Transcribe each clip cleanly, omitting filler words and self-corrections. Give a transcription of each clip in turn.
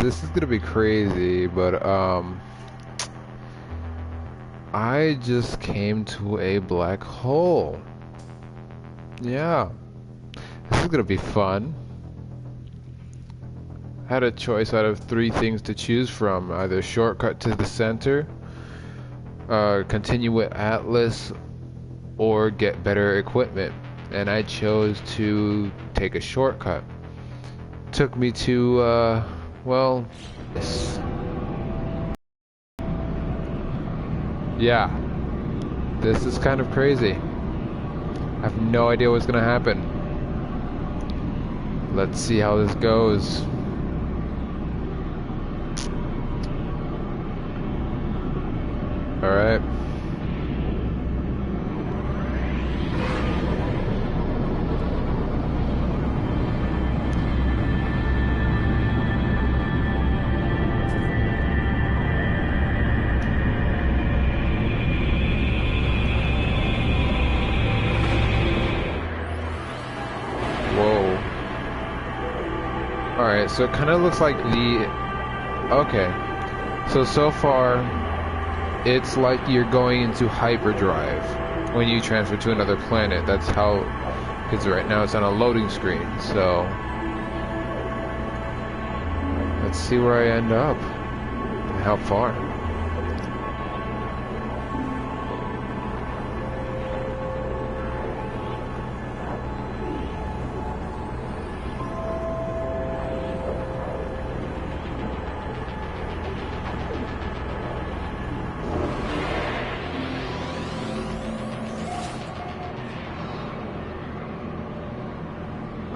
this is gonna be crazy, but I just came to a black hole. Yeah, this is gonna be fun. I had a choice out of 3 things to choose from: either shortcut to the center, continue with Atlas, or get better equipment. And I chose to take a shortcut. Took me to well, this. Yeah, this is kind of crazy. I have no idea what's gonna happen. Let's see how this goes. Alright. Alright, so it kind of looks like the... Okay. So far, it's like you're going into hyperdrive when you transfer to another planet. That's how... Because right now it's on a loading screen, so... Let's see where I end up. And how far.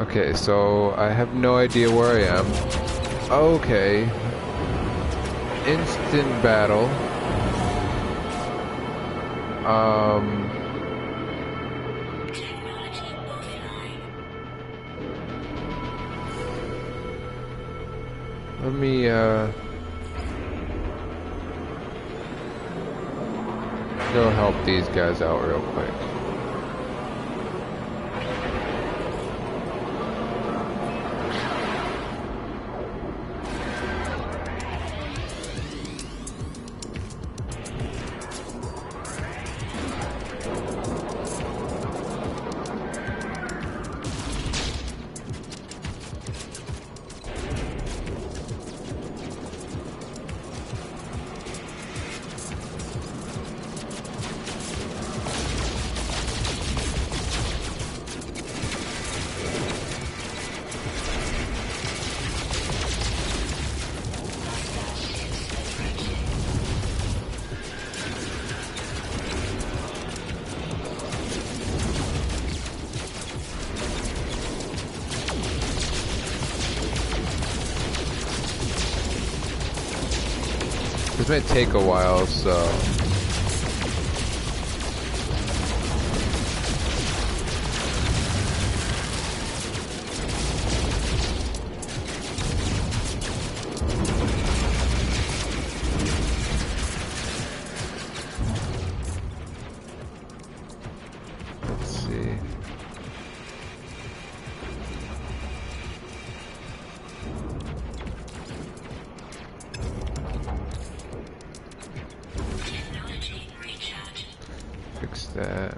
Okay, so I have no idea where I am. Okay. Instant battle. Let me, go help these guys out real quick. This may take a while, so... Let's see... Fix that.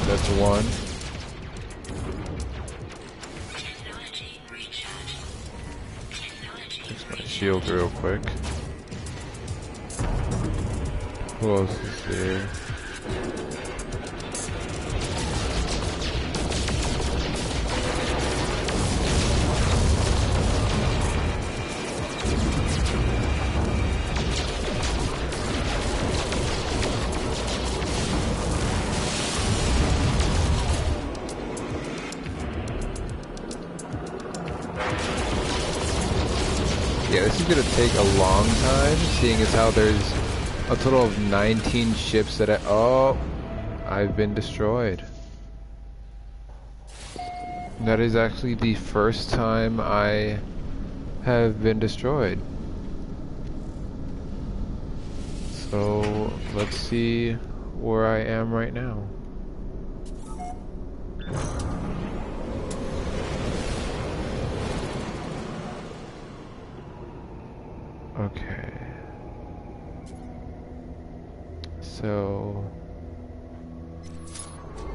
That's one. Fix my shield real quick. Who else is there? Yeah, this is gonna take a long time, seeing as how there's a total of 19 ships that I've been destroyed. That is actually the first time I have been destroyed. So, let's see where I am right now. Okay. So,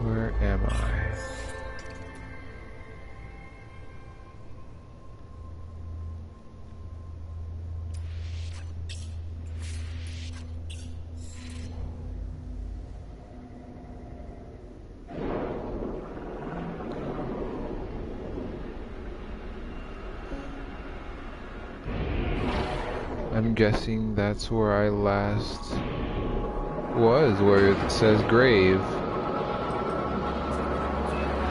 where am I? I'm guessing that's where I last was, where it says grave.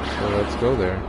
So let's go there.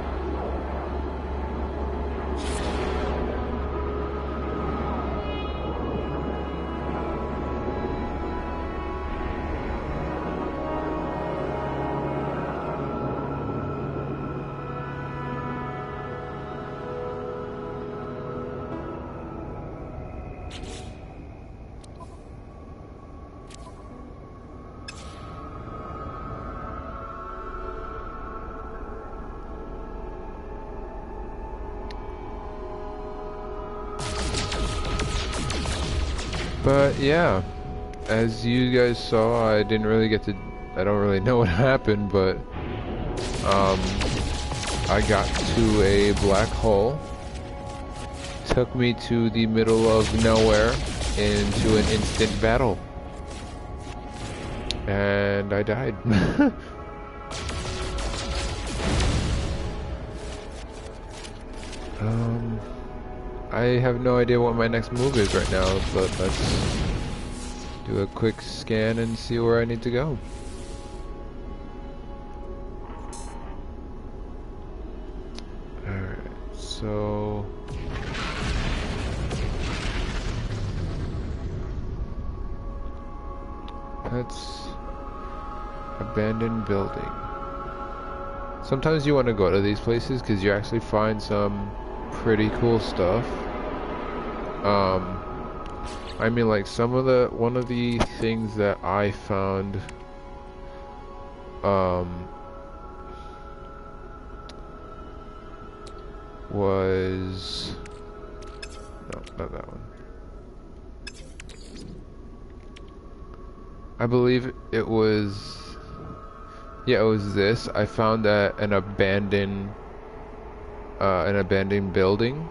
But yeah, as you guys saw, I don't really know what happened, but I got to a black hole, took me to the middle of nowhere into an instant battle, and I died. I have no idea what my next move is right now, but let's do a quick scan and see where I need to go. Alright, so... that's abandoned building. Sometimes you want to go to these places because you actually find some pretty cool stuff. I mean, like one of the things that I found was no, not that one. I believe it was, yeah, it was this. I found that an abandoned building.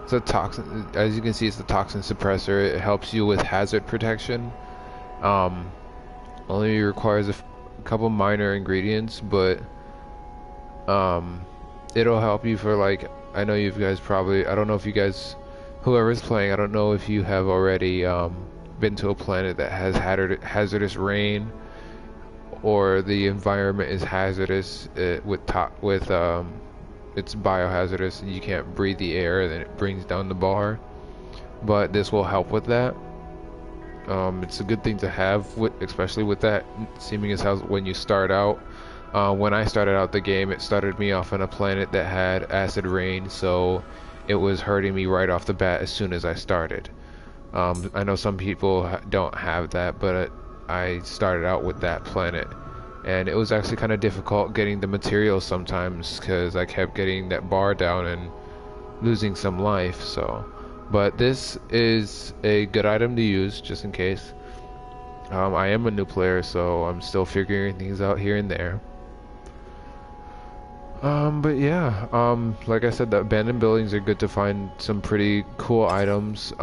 It's a toxin, as you can see, it's the toxin suppressor. It helps you with hazard protection. Only requires a couple minor ingredients, but it'll help you for, like, I know you guys probably, I don't know if you guys, whoever's playing, I don't know if you have already been to a planet that has hazardous rain, or the environment is hazardous it's biohazardous and you can't breathe the air, then it brings down the bar. But this will help with that. It's a good thing to have, especially with that, seeming as how when you start out. When I started out the game, it started me off on a planet that had acid rain, so it was hurting me right off the bat as soon as I started. I know some people don't have that, but I started out with that planet. And it was actually kind of difficult getting the materials sometimes because I kept getting that bar down and losing some life. So, but this is a good item to use just in case. I am a new player, so I'm still figuring things out here and there. But yeah, like I said, the abandoned buildings are good to find some pretty cool items.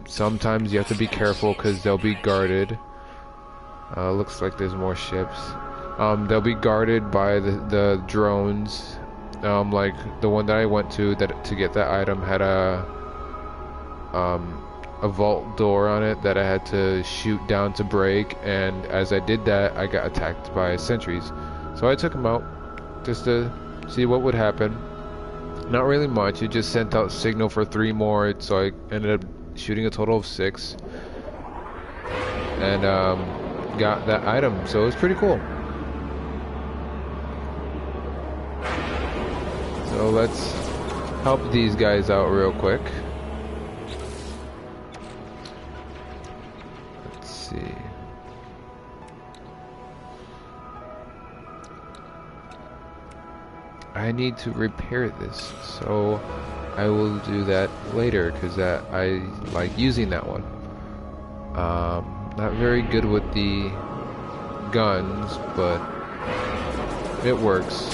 Sometimes you have to be careful because they'll be guarded. Looks like there's more ships. They'll be guarded by the drones. Like the one that I went to to get that item had a vault door on it that I had to shoot down to break, and as I did that, I got attacked by sentries. So I took them out just to see what would happen, Not really much. It just sent out signal for 3 more, so I ended up shooting a total of 6. And got that item, so it was pretty cool. So let's help these guys out real quick. Let's see. I need to repair this, so I will do that later because I like using that one. Not very good with the guns, but it works.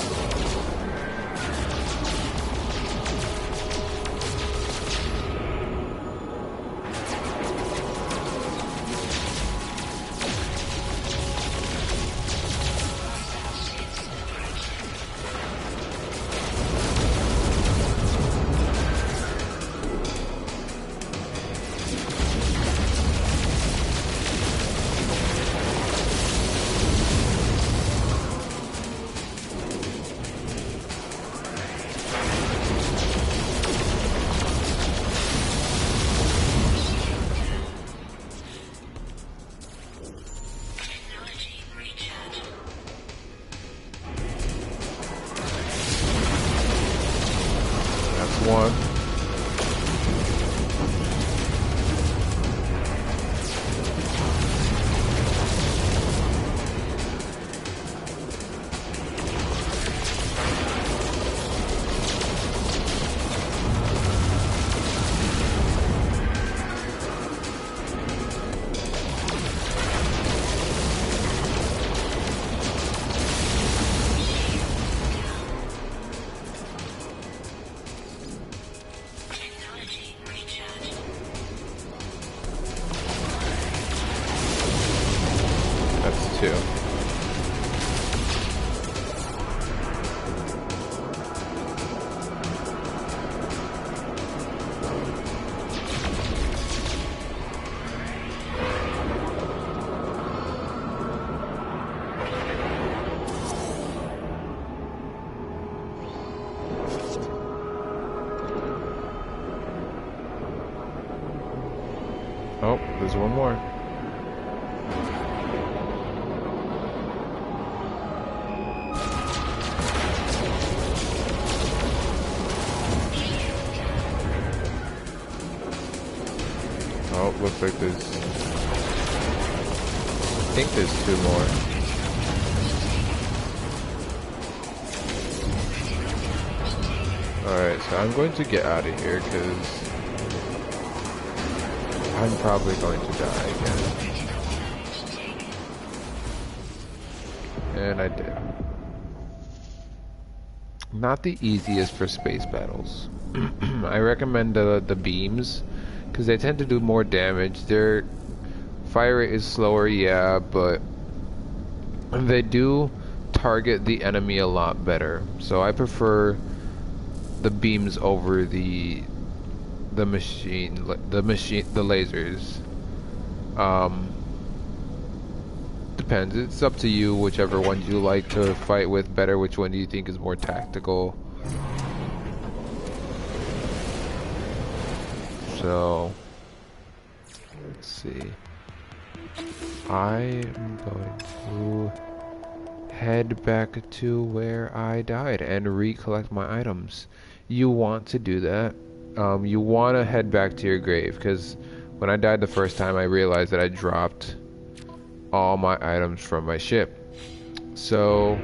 One. Two. Oh, there's one more. Oh, looks like there's... I think there's 2 more. Alright, so I'm going to get out of here because I'm probably going to die again. And I did. Not the easiest for space battles. I recommend the beams, because they tend to do more damage. Their fire rate is slower, yeah, but they do target the enemy a lot better. So I prefer the beams over the lasers. Depends. It's up to you, whichever ones you like to fight with better, which one do you think is more tactical. So, let's see. I am going to head back to where I died and recollect my items. You want to do that. You want to head back to your grave, because when I died the first time I realized that I dropped all my items from my ship. So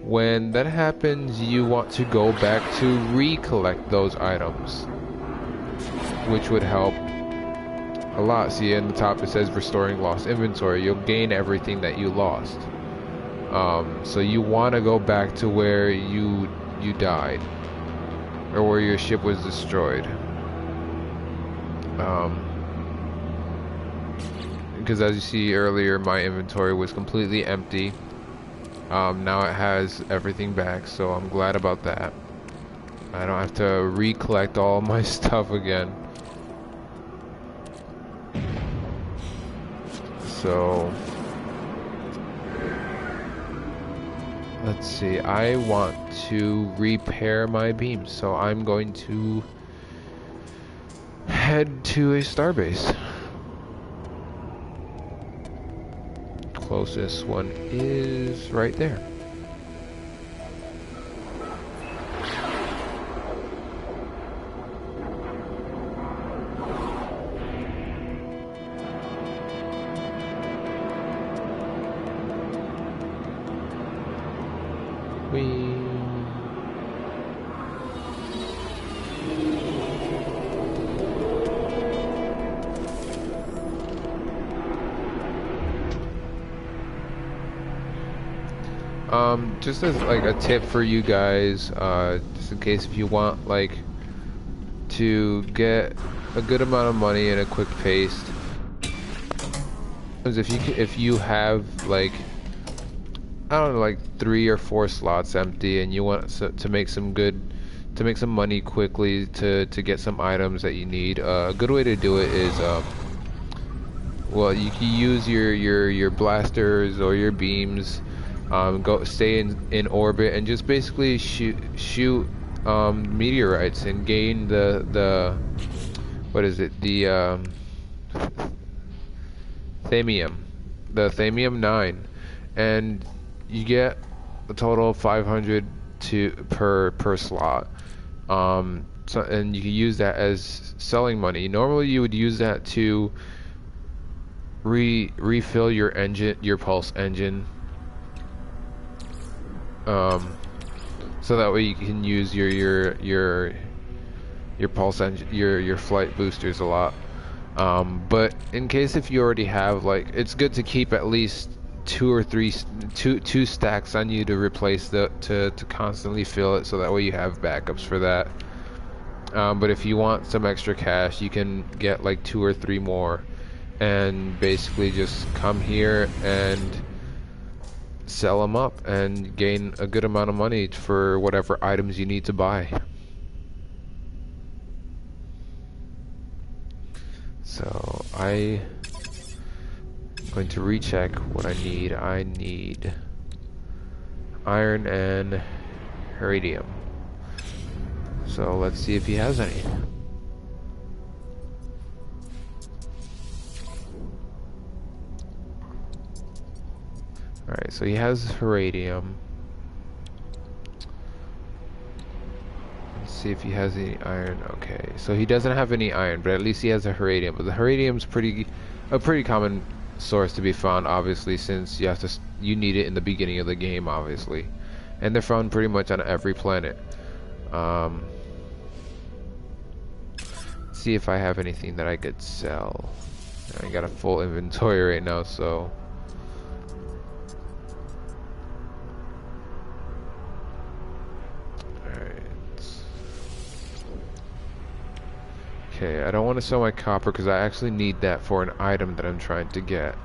when that happens, you want to go back to recollect those items, which would help a lot. See, in the top it says restoring lost inventory. You'll gain everything that you lost. So you want to go back to where you died, or where your ship was destroyed. Because as you see earlier, my inventory was completely empty. Now it has everything back, so I'm glad about that. I don't have to recollect all my stuff again. So let's see, I want to repair my beams, so I'm going to head to a starbase. Closest one is right there. Just as like a tip for you guys, just in case if you want like to get a good amount of money in a quick pace, if you have like, I don't know, like 3 or 4 slots empty and you want to make some money quickly to get some items that you need, a good way to do it is well, you can use your blasters or your beams. Stay in orbit and just basically shoot meteorites and gain the what is it, the Thamium 9, and you get a total of 500 per slot. So, and you can use that as selling money. Normally you would use that to refill your engine, your pulse engine. So that way you can use your pulse engine, your flight boosters a lot. But in case if you already have, like, it's good to keep at least 2 stacks on you to replace to constantly fill it, so that way you have backups for that. But if you want some extra cash, you can get like 2 or 3 more, and basically just come here and sell them up and gain a good amount of money for whatever items you need to buy. So I'm going to recheck what I need. I need iron and iridium. So let's see if he has any. Alright, so he has iridium. Let's see if he has any iron. Okay, so he doesn't have any iron, but at least he has a iridium. But the iridium's a pretty common source to be found, obviously, since you need it in the beginning of the game, obviously. And they're found pretty much on every planet. Let's see if I have anything that I could sell. I got a full inventory right now, so okay, I don't want to sell my copper because I actually need that for an item that I'm trying to get.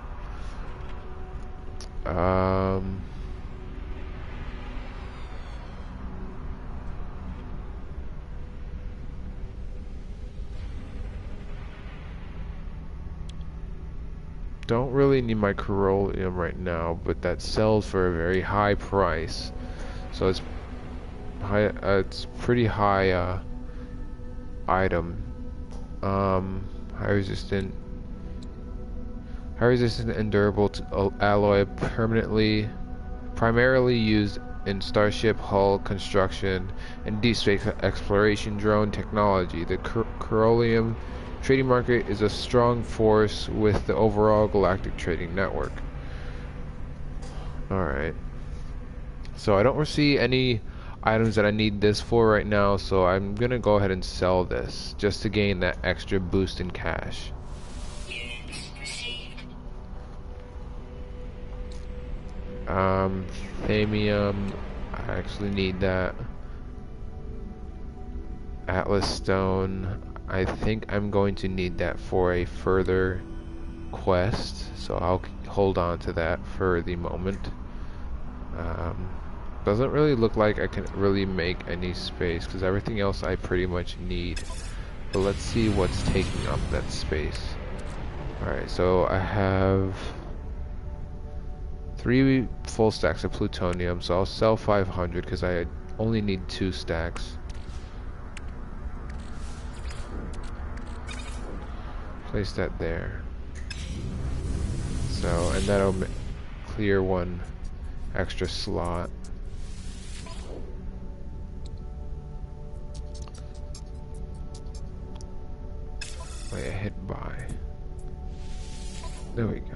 Don't really need my corollium right now, but that sells for a very high price, so it's high. It's pretty high item. High resistant and durable alloy, primarily used in starship hull construction and deep space exploration drone technology. The corollium trading market is a strong force with the overall galactic trading network. Alright. So I don't see any items that I need this for right now, so I'm gonna go ahead and sell this just to gain that extra boost in cash. Thamium, I actually need that. Atlas stone, I think I'm going to need that for a further quest, so I'll hold on to that for the moment. Doesn't really look like I can really make any space because everything else I pretty much need. But let's see what's taking up that space. Alright, so I have 3 full stacks of plutonium, so I'll sell 500 because I only need 2 stacks. Place that there. So, and that'll clear 1 extra slot. Way ahead by. There we go.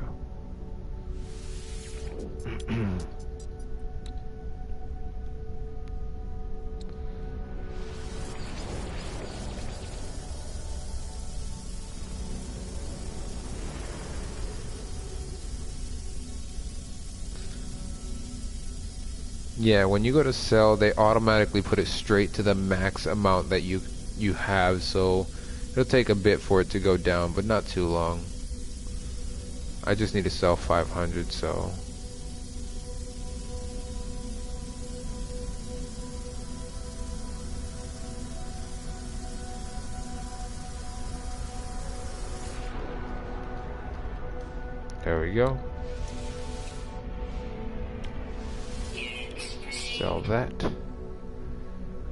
Yeah, when you go to sell, they automatically put it straight to the max amount that you have, so it'll take a bit for it to go down, but not too long. I just need to sell 500, so there we go. Sell that.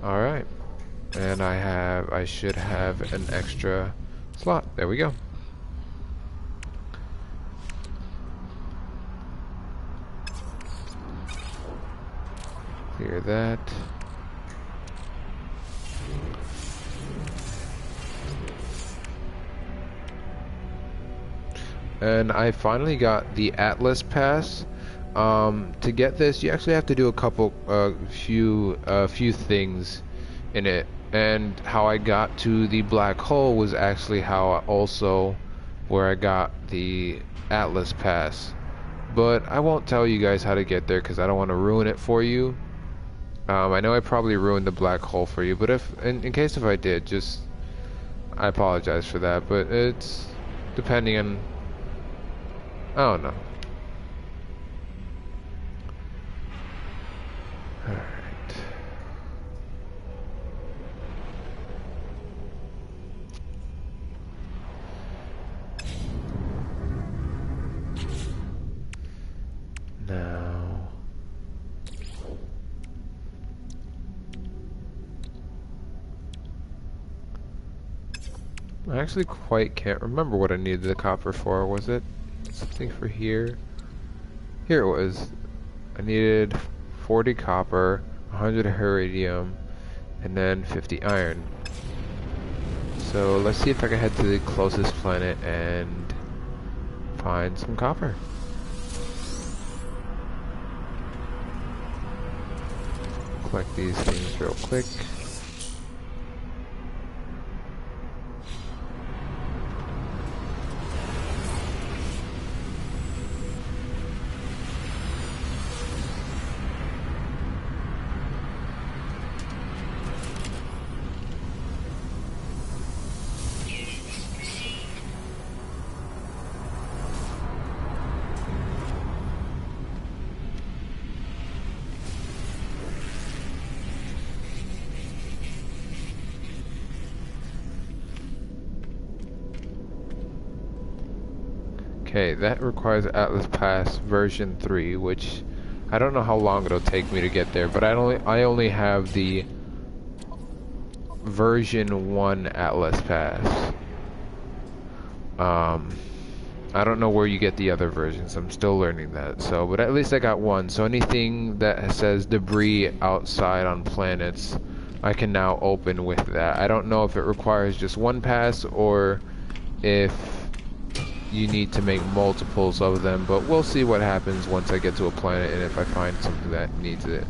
Alright. And I should have an extra slot. There we go. Clear that. And I finally got the Atlas Pass. To get this, you actually have to do a couple, few things in it. And how I got to the black hole was actually where I got the Atlas Pass. But I won't tell you guys how to get there because I don't want to ruin it for you. I know I probably ruined the black hole for you, but in case if I did, I apologize for that. But it's depending on, I don't know. Alright. Now I actually quite can't remember what I needed the copper for. Was it something for here? Here it was. I needed 40 copper, 100 iridium, and then 50 iron. So let's see if I can head to the closest planet and find some copper. Collect these things real quick. Okay, that requires Atlas Pass version 3, which I don't know how long it'll take me to get there, but I only have the version 1 Atlas Pass. I don't know where you get the other versions. I'm still learning that. So, but at least I got one. So anything that says debris outside on planets, I can now open with that. I don't know if it requires just one pass or if you need to make multiples of them, but we'll see what happens once I get to a planet and if I find something that needs it.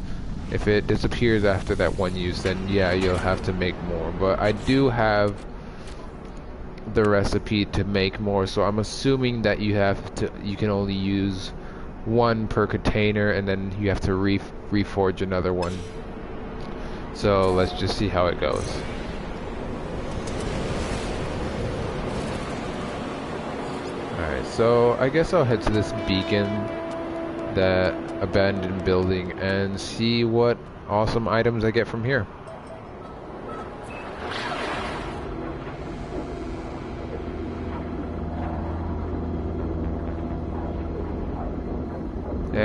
If it disappears after that one use, then yeah, you'll have to make more. But I do have the recipe to make more, so I'm assuming that you can only use one per container and then you have to reforge another one. So let's just see how it goes. Alright, so I guess I'll head to this beacon, that abandoned building, and see what awesome items I get from here.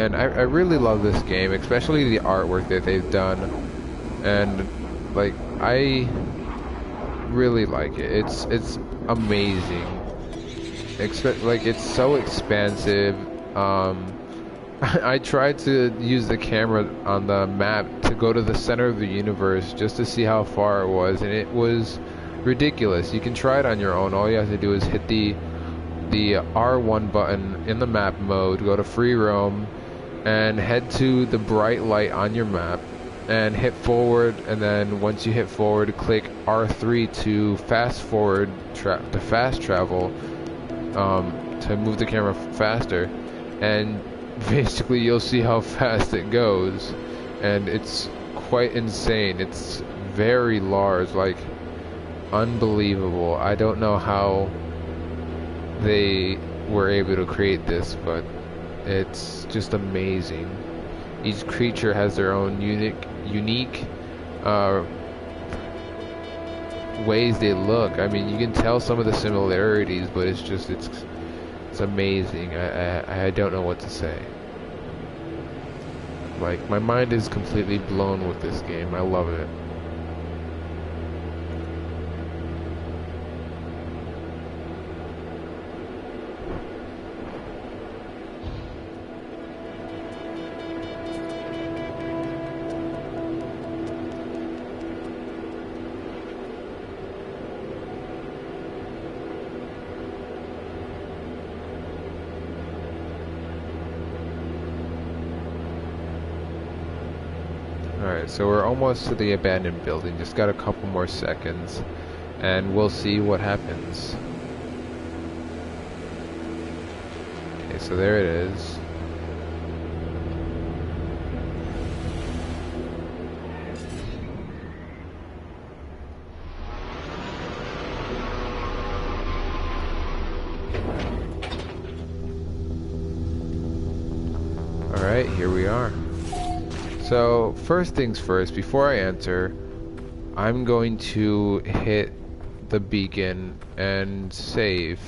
and I really love this game, especially the artwork that they've done, and like I really like it. It's amazing. Like it's so expansive. I tried to use the camera on the map to go to the center of the universe just to see how far it was, and it was ridiculous. You can try it on your own. All you have to do is hit the R1 button in the map mode, go to free roam, and head to the bright light on your map, and hit forward, and then once you hit forward, click R3 to fast forward, to fast travel, to move the camera faster, and basically you'll see how fast it goes, and it's quite insane. It's very large, like unbelievable. I don't know how they were able to create this, but it's just amazing. Each creature has their own unique ways they look. I mean, you can tell some of the similarities, but it's amazing. I don't know what to say. Like, my mind is completely blown with this game. I love it. Alright, so we're almost to the abandoned building. Just got a couple more seconds, and we'll see what happens. Okay, so there it is. Alright, here we are. So, first things first, before I enter, I'm going to hit the beacon and save.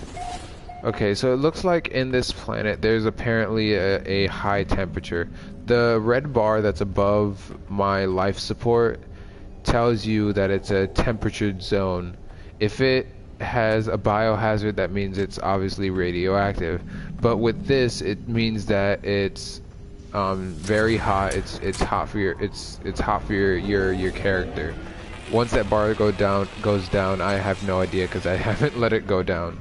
Okay, so it looks like in this planet there's apparently a high temperature. The red bar that's above my life support tells you that it's a temperatured zone. If it has a biohazard, that means it's obviously radioactive. But with this, it means that it's very hot. It's hot for your character. Once that bar goes down, I have no idea because I haven't let it go down.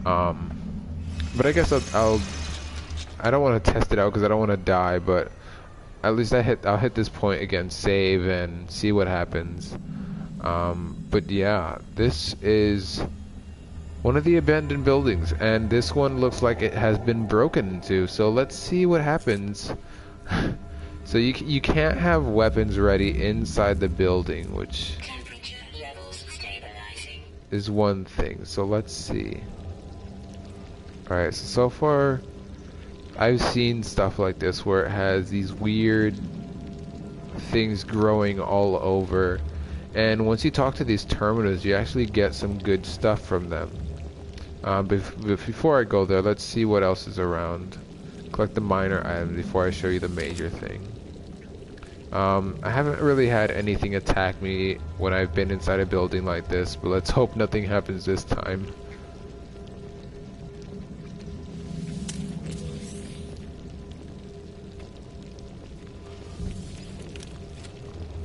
But I guess I don't want to test it out because I don't want to die. But at least I'll hit this point again, save, and see what happens. But yeah, this is one of the abandoned buildings, and this one looks like it has been broken into, so let's see what happens. So you can't have weapons ready inside the building, which is one thing, so let's see. Alright, so far I've seen stuff like this where it has these weird things growing all over, and once you talk to these terminals, you actually get some good stuff from them. Before I go there, let's see what else is around. Collect the minor items before I show you the major thing. I haven't really had anything attack me when I've been inside a building like this, but let's hope nothing happens this time.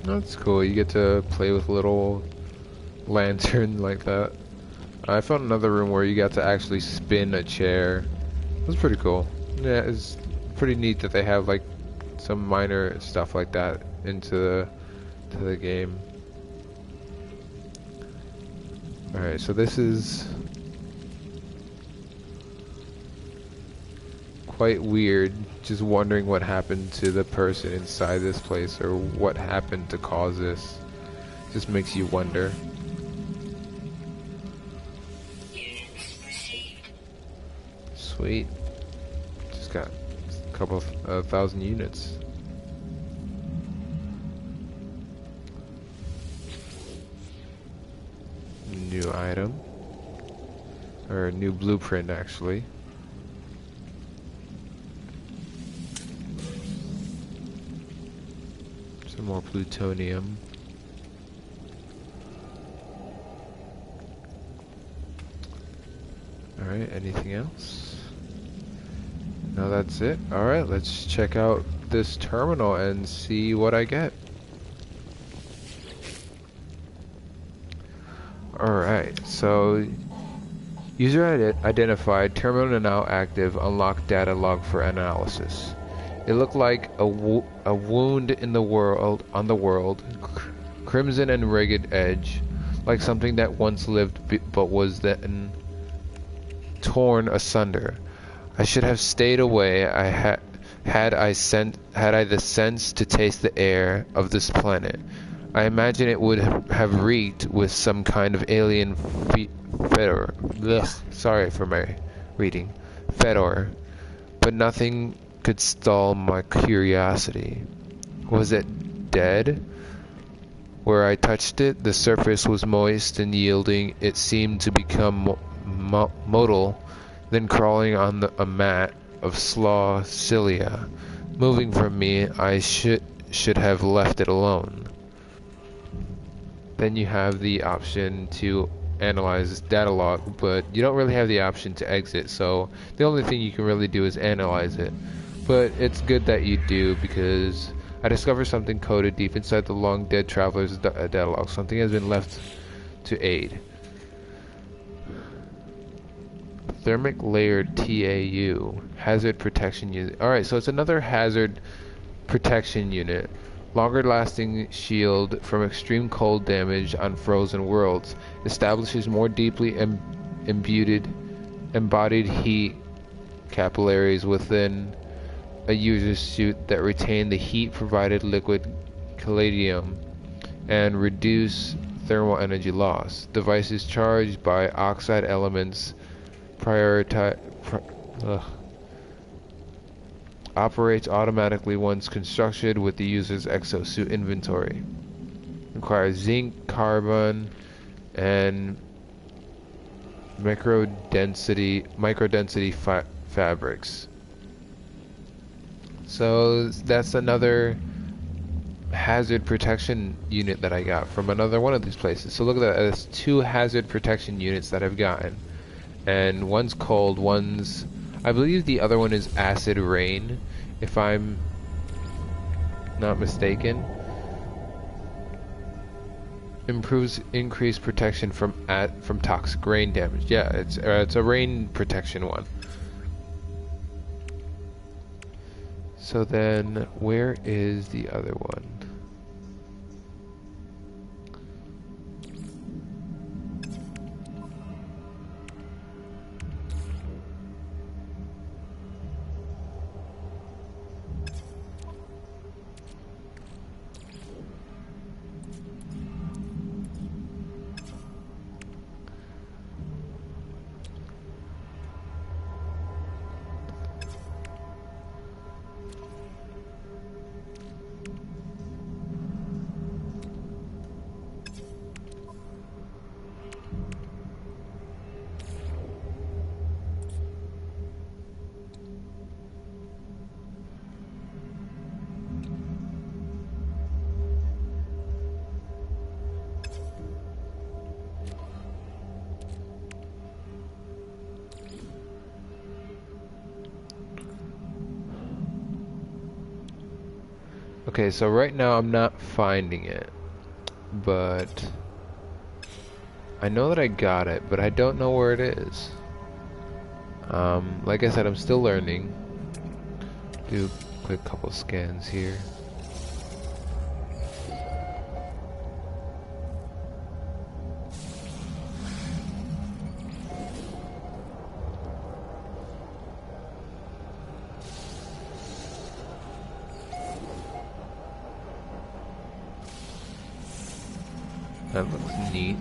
That's cool, you get to play with a little lantern like that. I found another room where you got to actually spin a chair. That's pretty cool. Yeah, it's pretty neat that they have like some minor stuff like that into the game. Alright, so this is quite weird. Just wondering what happened to the person inside this place, or what happened to cause this. Just makes you wonder. Sweet. Just got a couple of thousand units. New item. Or a new blueprint, actually. Some more plutonium. Alright, anything else? No, that's it. Alright, let's check out this terminal and see what I get. Alright, so user identified, terminal now active, unlock data log for analysis. It looked like a wound in the world, crimson and ragged edge, like something that once lived but was then torn asunder. I should have stayed away. Had I the sense to taste the air of this planet. I imagine it would have reeked with some kind of alien fedor. Sorry for my reading. Fedor. But nothing could stall my curiosity. Was it dead? Where I touched it, the surface was moist and yielding. It seemed to become modal, then crawling on a mat of slaw cilia. Moving from me, I should have left it alone. Then you have the option to analyze data log, but you don't really have the option to exit, so the only thing you can really do is analyze it. But it's good that you do, because I discovered something coded deep inside the long dead traveler's data log. Something has been left to aid. Thermic layer TAU, hazard protection unit. Alright, so it's another hazard protection unit. Longer lasting shield from extreme cold damage on frozen worlds. Establishes more deeply embodied heat capillaries within a user's suit that retain the heat provided liquid caladium and reduce thermal energy loss. Device is charged by oxide elements. Operates automatically once constructed with the user's exosuit inventory. Requires zinc, carbon, and microdensity fabrics. So that's another hazard protection unit that I got from another one of these places. So look at that, there's 2 hazard protection units that I've gotten. And one's cold, one's... I believe the other one is acid rain, if I'm not mistaken. Improves increased protection from toxic rain damage. Yeah, it's a rain protection one. So then, where is the other one? Okay, so right now I'm not finding it, but I know that I got it, but I don't know where it is. Like I said, I'm still learning. Do a quick couple scans here. That looks neat.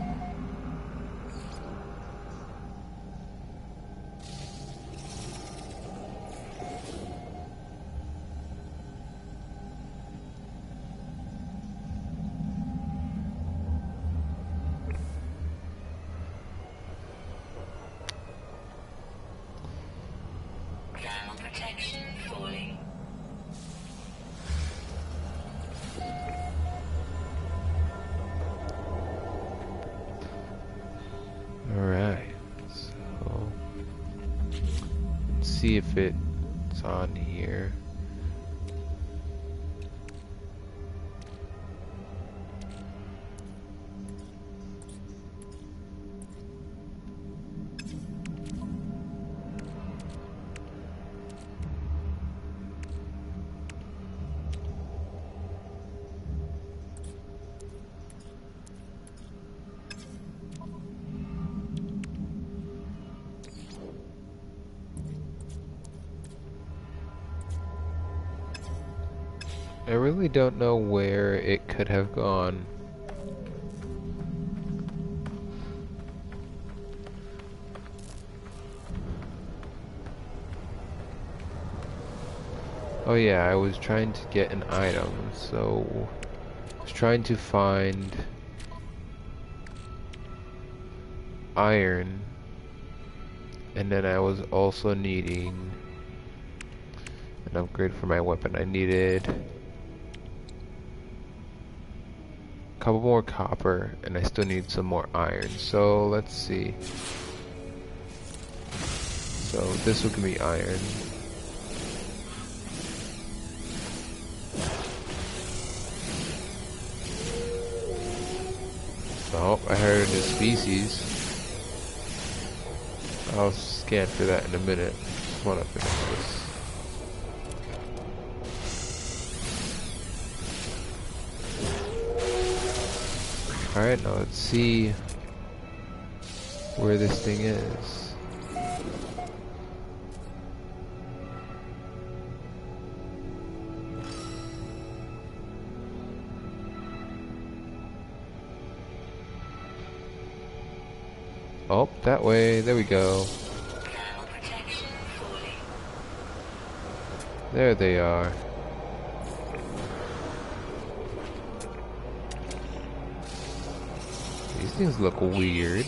Thermal protection falling. see if it's on here. I really don't know where it could have gone. Oh yeah, I was trying to get an item, so I was trying to find iron, and then I was also needing an upgrade for my weapon. I needed a couple more copper, and I still need some more iron. So let's see. So this will give me iron. Oh, I heard a new species. I'll scan for that in a minute. Just want to finish this. Alright, now let's see where this thing is. Oh, that way. There we go. There they are. These things look weird.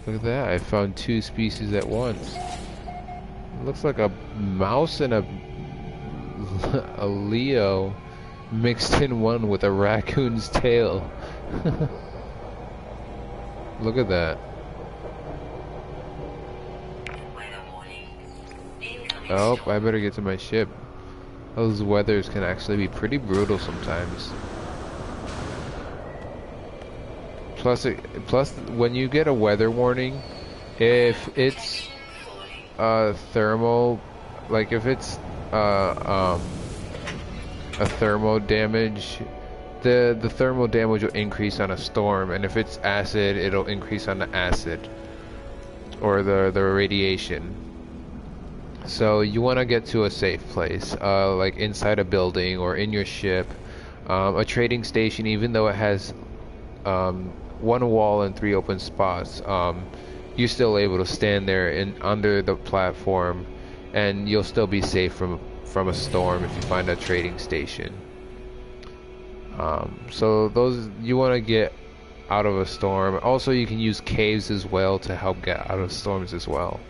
Look at that. I found two species at once. It looks like a mouse and a Leo mixed in one with a raccoon's tail. Look at that. Oh, I better get to my ship. Those weathers can actually be pretty brutal sometimes. Plus, when you get a weather warning, if it's thermal, like if it's a thermal damage, the thermal damage will increase on a storm, and if it's acid, it'll increase on the acid or the radiation. So you want to get to a safe place, like inside a building or in your ship. A trading station, even though it has one wall and 3 open spots, you're still able to stand there under the platform, and you'll still be safe from a storm if you find a trading station. So those, you want to get out of a storm. Also, you can use caves as well to help get out of storms as well.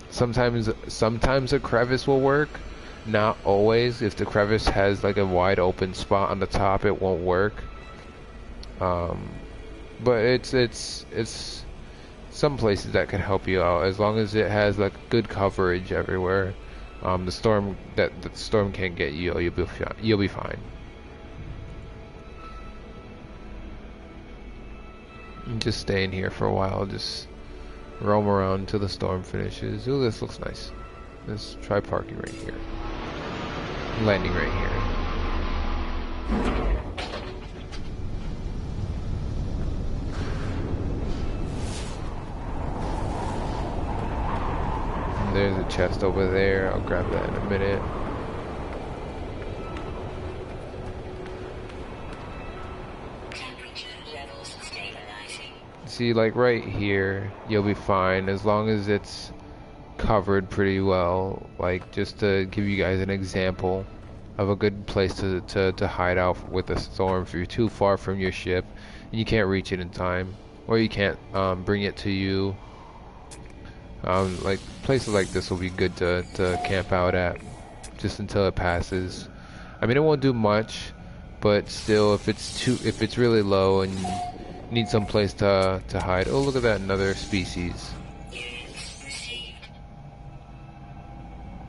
Sometimes a crevice will work, not always. If the crevice has like a wide open spot on the top, it won't work. But it's some places that can help you out as long as it has like good coverage everywhere. The storm can't get you. You'll be fine. Just stay in here for a while. Just roam around until the storm finishes. Ooh, this looks nice. Let's try parking right here. Landing right here. There's a chest over there. I'll grab that in a minute. See, like right here, you'll be fine as long as it's covered pretty well. Like, just to give you guys an example of a good place to hide out with a storm. If you're too far from your ship and you can't reach it in time, or you can't bring it to you. Like places like this will be good to camp out at. just until it passes. I mean, it won't do much, but still, if it's really low and you need some place to hide. Oh, look at that, another species.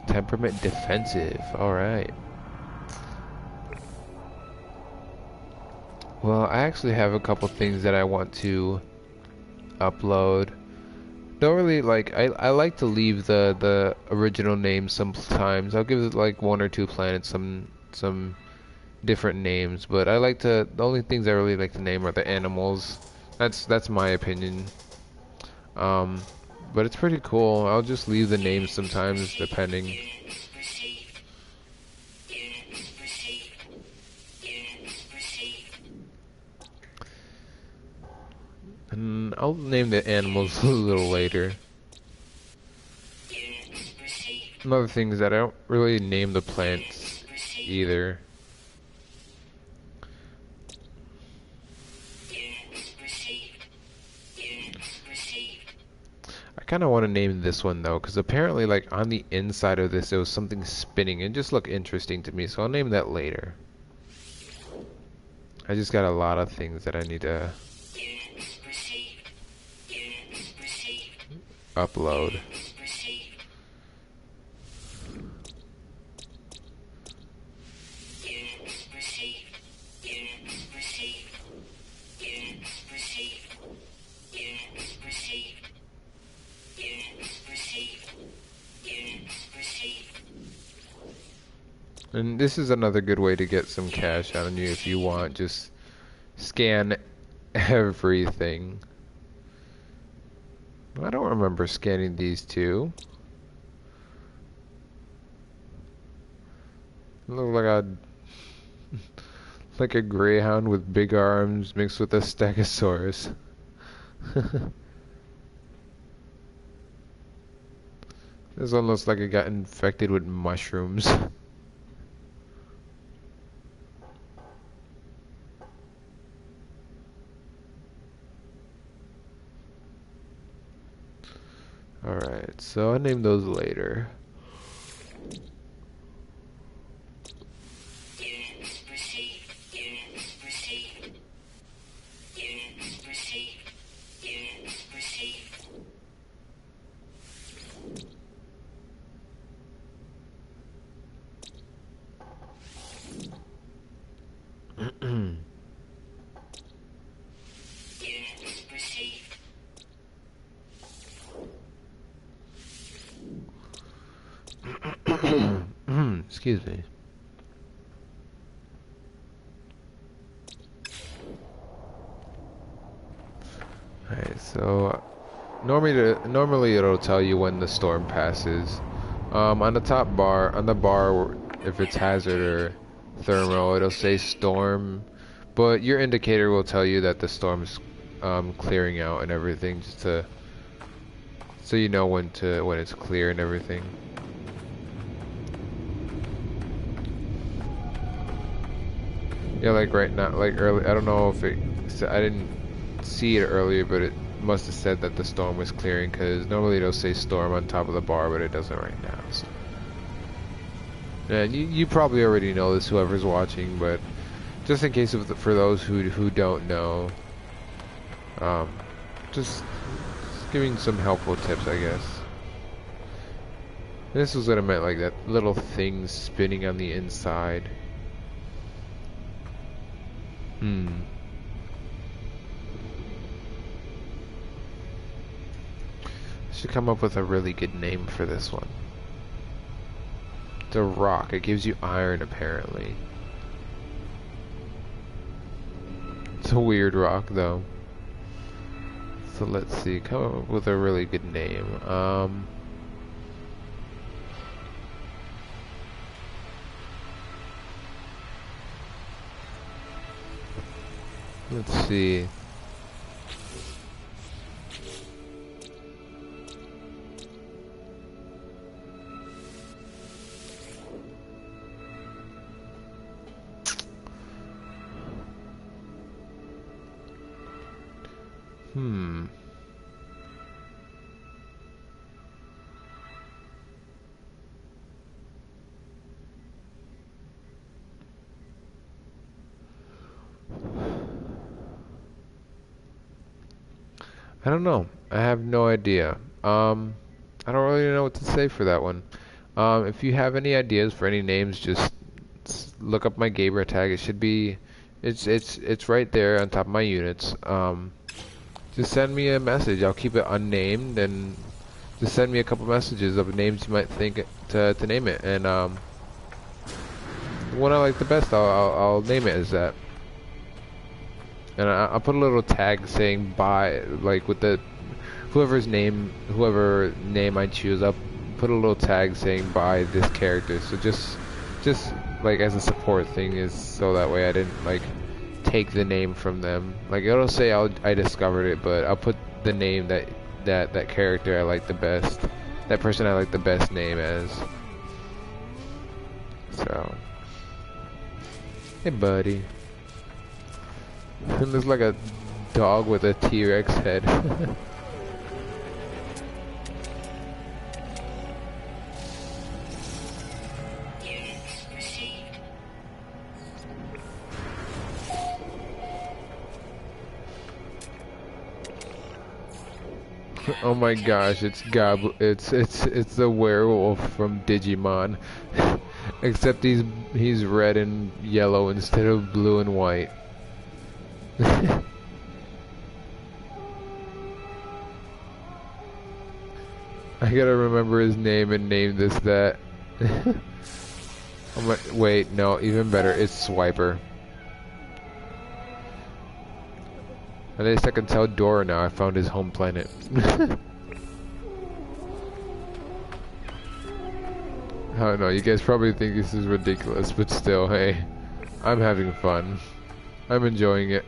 Temperament defensive. All right. Well, I actually have a couple things that I want to upload. Don't really like. I like to leave the original name sometimes. I'll give it like one or two planets some different names, but I like to. The only things I really like to name are the animals. That's my opinion. Um, but it's pretty cool. I'll just leave the names sometimes depending. And I'll name the animals a little later. Another thing is that I don't really name the plants either. I kind of want to name this one though, because apparently like on the inside of this there was something spinning and just looked interesting to me, so I'll name that later. I just got a lot of things that I need to upload. And this is another good way to get some cash out of you if you want. Just scan everything. I don't remember scanning these two. Look like a greyhound with big arms mixed with a stegosaurus. It's almost like it got infected with mushrooms. Alright, so I named those later. Excuse me. Alright, so normally it'll tell you when the storm passes. On the top bar, on the bar, if it's hazard or thermal, it'll say storm, but your indicator will tell you that the storm's clearing out and everything, just to so you know when it's clear and everything. Yeah, like right now, like early. I don't know if I didn't see it earlier, but it must have said that the storm was clearing, because normally it'll say storm on top of the bar, but it doesn't right now. So. And you probably already know this, whoever's watching, but just in case for those who don't know, just giving some helpful tips, I guess. This was what I meant, like that little thing spinning on the inside. Should come up with a really good name for this one. It's a rock. It gives you iron, apparently. It's a weird rock, though. So let's see. Come up with a really good name. Let's see. I don't know. I have no idea. I don't really know what to say for that one. If you have any ideas for any names, just look up my gamer tag. It should be, it's right there on top of my units. Just send me a message. I'll keep it unnamed, and just send me a couple messages of names you might think to name it, and the one I like the best, I'll name it as that. And I'll put a little tag saying by, like with the whoever name I choose. I'll put a little tag saying by this character. So just like as a support thing, is so that way I didn't like take the name from them. Like it'll say I discovered it, but I'll put the name that character I like the best, that person I like the best name as. So, hey buddy. It looks like a dog with a T-Rex head. Oh my gosh, it's the werewolf from Digimon. Except he's red and yellow instead of blue and white. I gotta remember his name and name this that. Wait, no, even better, it's Swiper. At least I can tell Dora now I found his home planet. I don't know, you guys probably think this is ridiculous, but still, hey, I'm having fun. I'm enjoying it.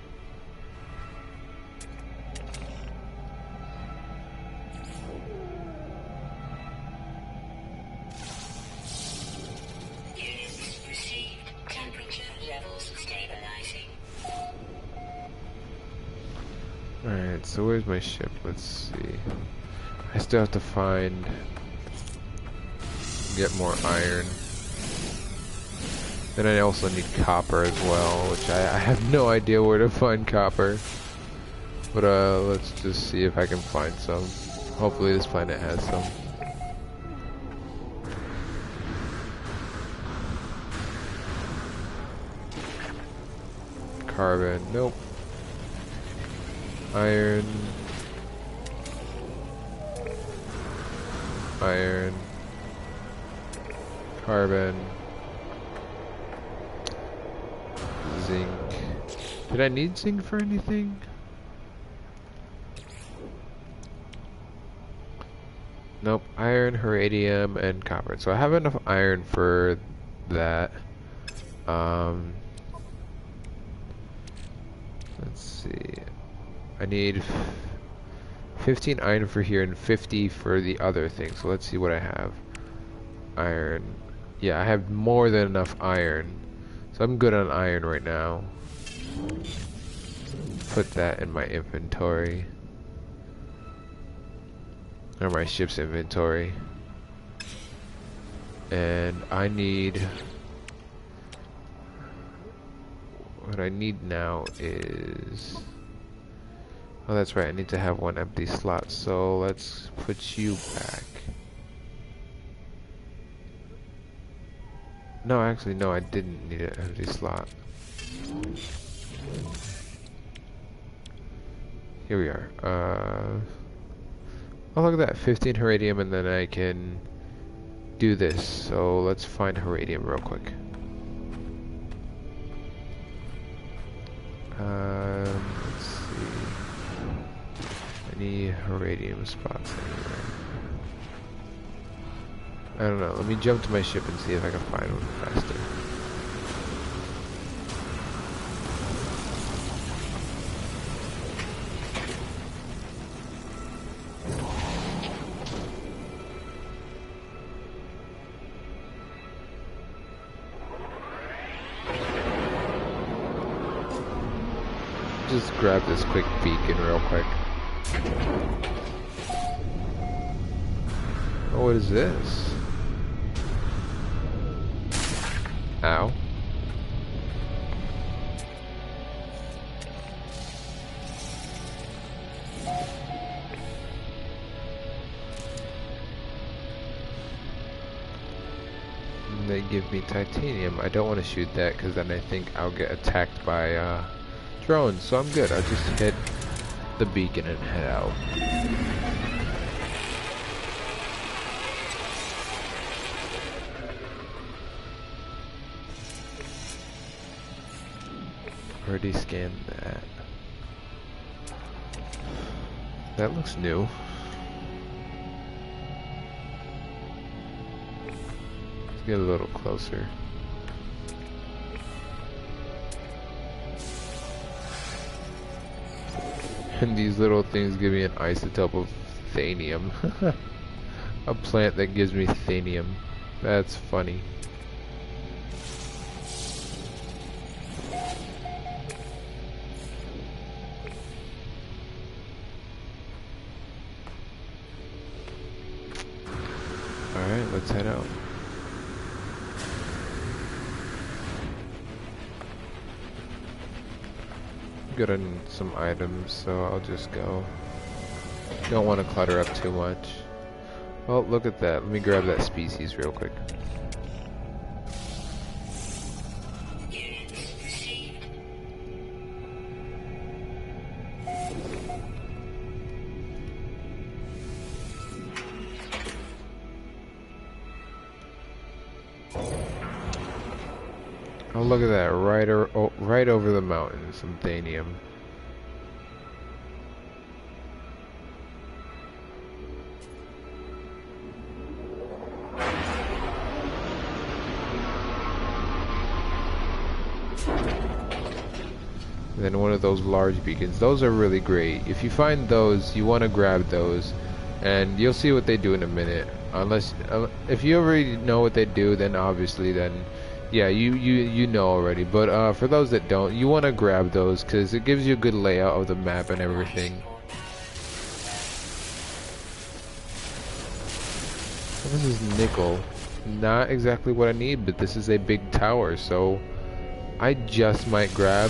Alright, so where's my ship? Let's see. I still have to get more iron. Then I also need copper as well, which I have no idea where to find copper. But let's just see if I can find some. Hopefully this planet has some. Carbon, nope. Iron. Iron. Carbon. Zinc. Did I need zinc for anything? Nope. Iron, iridium, and copper. So I have enough iron for that. Let's see. I need 15 iron for here and 50 for the other thing. So let's see what I have. Iron. Yeah, I have more than enough iron. So I'm good on iron right now. Put that in my inventory. Or my ship's inventory. And I need... What I need now is... Oh, that's right, I need to have one empty slot, so let's put you back. No, actually, no, I didn't need an empty slot. Here we are. Oh, look at that, 15 iridium, and then I can do this. So let's find iridium real quick. Let's see. Any iridium spots anywhere? I don't know. Let me jump to my ship and see if I can find one faster. Just grab this quick beacon real quick. Oh, what is this? Ow. they give me titanium. I don't want to shoot that because then I think I'll get attacked by drones, so I'm good. I'll just hit the beacon and head out. Already scanned that. That looks new. Let's get a little closer. And these little things give me an isotope of thanium. A plant that gives me thanium. That's funny. Alright, let's head out. Good on some items, so I'll just go. Don't want to clutter up too much. Oh, look at that. Let me grab that species real quick. Oh, look at that, right over the mountain, some thanium. And then one of those large beacons. Those are really great. If you find those, you want to grab those, and you'll see what they do in a minute. Unless, if you already know what they do, then obviously, then yeah, you know already. But for those that don't, you want to grab those because it gives you a good layout of the map and everything. This is nickel. Not exactly what I need, but this is a big tower, so I just might grab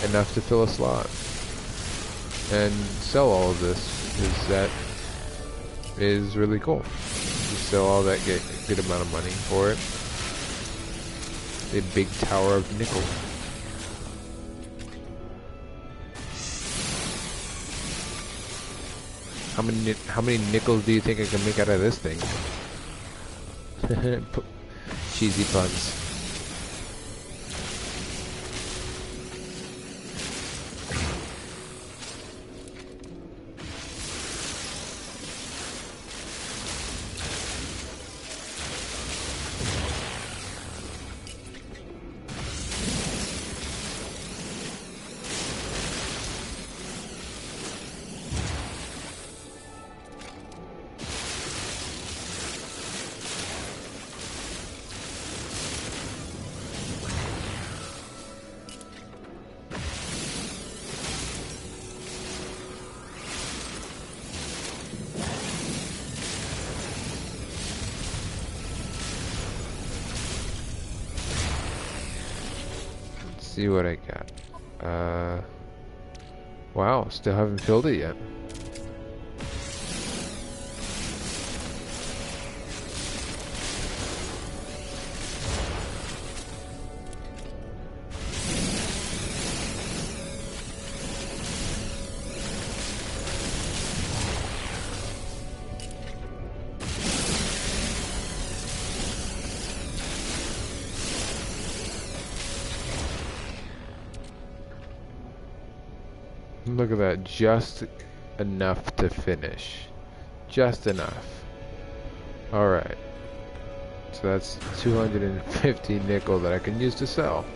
enough to fill a slot and sell all of this, because that is really cool. You sell all that, get a good amount of money for it. A big tower of nickel. How many nickels do you think I can make out of this thing? Cheesy puns. See what I got. Wow, still haven't filled it yet. Look at that, just enough to finish. Just enough. Alright. So that's 250 nickel that I can use to sell.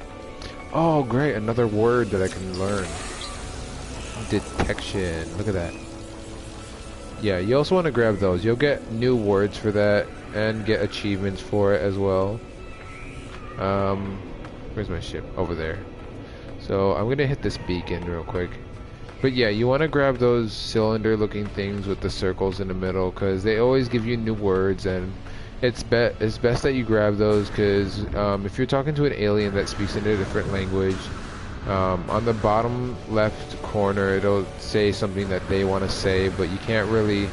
Oh great, another word that I can learn. Detection. Look at that. Yeah, you also want to grab those. You'll get new words for that and get achievements for it as well. Where's my ship? Over there. So I'm gonna hit this beacon real quick. But yeah, you want to grab those cylinder looking things with the circles in the middle, because they always give you new words, and it's best that you grab those, because if you're talking to an alien that speaks in a different language, on the bottom left corner it'll say something that they want to say, but you can't really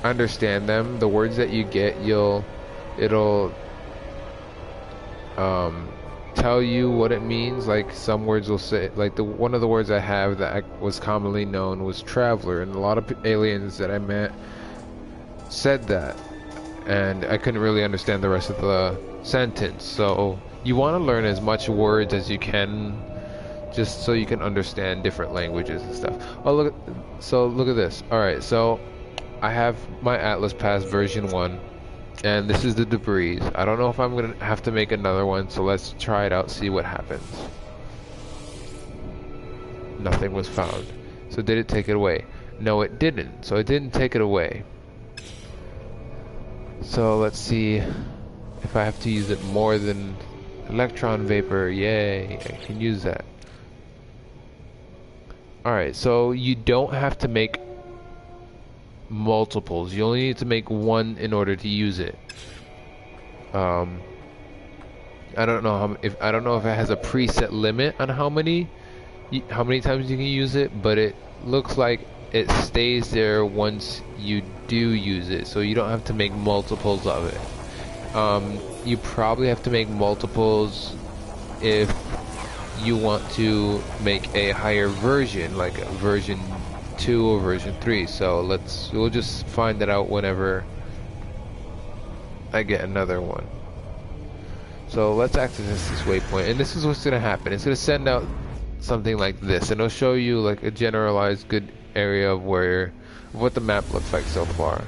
understand them. The words that you get, you'll it'll tell you what it means. Like some words will say, like the one of the words I have that was commonly known was traveler, and a lot of aliens that I met said that, and I couldn't really understand the rest of the sentence. So you want to learn as much words as you can, just so you can understand different languages and stuff. Oh look, so look at this. All right, so I have my Atlas Pass version 1. And this is the debris. I don't know if I'm gonna have to make another one, so let's try it out, see what happens. Nothing was found. So did it take it away? No, it didn't. So it didn't take it away. So let's see if I have to use it more than electron vapor. Yay, I can use that. Alright, so you don't have to make multiples. You only need to make one in order to use it. I don't know if it has a preset limit on how many times you can use it, but it looks like it stays there once you do use it, so you don't have to make multiples of it. You probably have to make multiples if you want to make a higher version, like a version 2 or version 3. So we'll just find that out whenever I get another one. So let's access this waypoint, and this is what's gonna happen. It's gonna send out something like this, and it'll show you like a generalized good area of what the map looks like so far.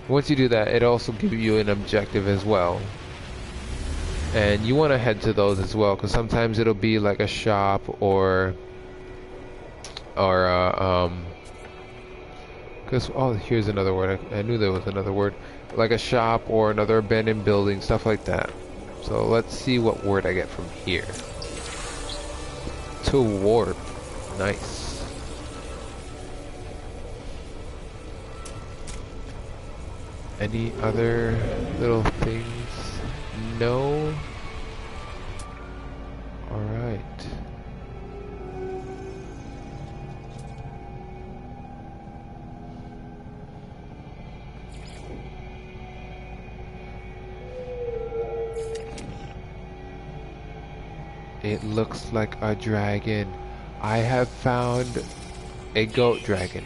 Once you do that, it'll also give you an objective as well, and you want to head to those as well, because sometimes it'll be like a shop or because oh, here's another word. I knew there was another word, like a shop or another abandoned building, stuff like that. So let's see what word I get from here. To warp. Nice. Any other little things? No. Alright. It looks like a dragon. I have found a goat dragon.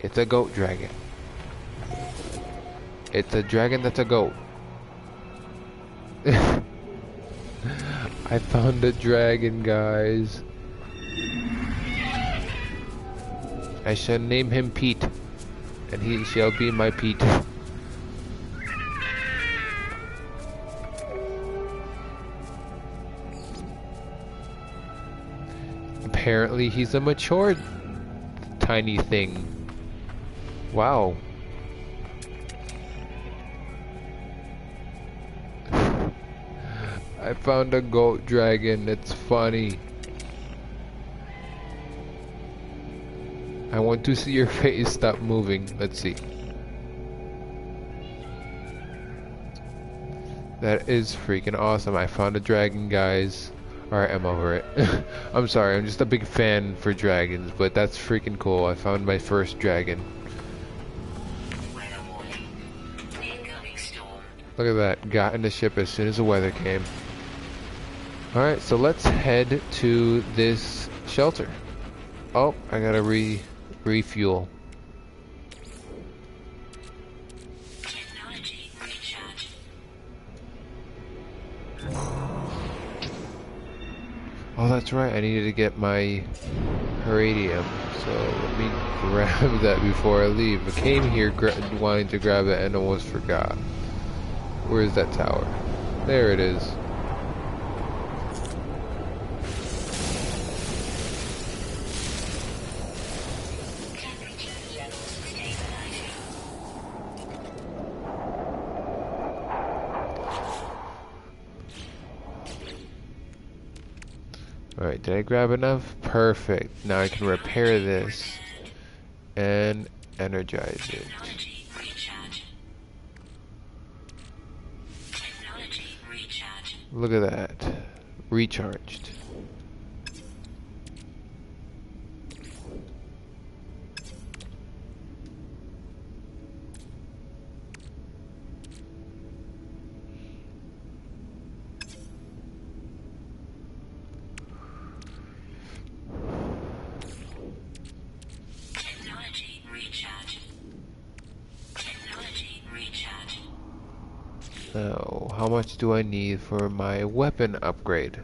It's a goat dragon. It's a dragon that's a goat. I found a dragon, guys. I shall name him Pete, and he shall be my Pete. Apparently he's a mature tiny thing. Wow. I found a goat dragon. It's funny. I want to see your face stop moving. Let's see. That is freaking awesome. I found a dragon, guys. Alright, I'm over it. I'm sorry, I'm just a big fan for dragons, but that's freaking cool. I found my first dragon. Look at that. Got in the ship as soon as the weather came. Alright, so let's head to this shelter. Oh, I gotta refuel. Oh, that's right, I needed to get my Heradium, so let me grab that before I leave. I came here wanting to grab it and almost forgot. Where is that tower? There it is. Alright, did I grab enough? Perfect. Now I can repair this and energize it. Look at that. Recharged. Now, how much do I need for my weapon upgrade?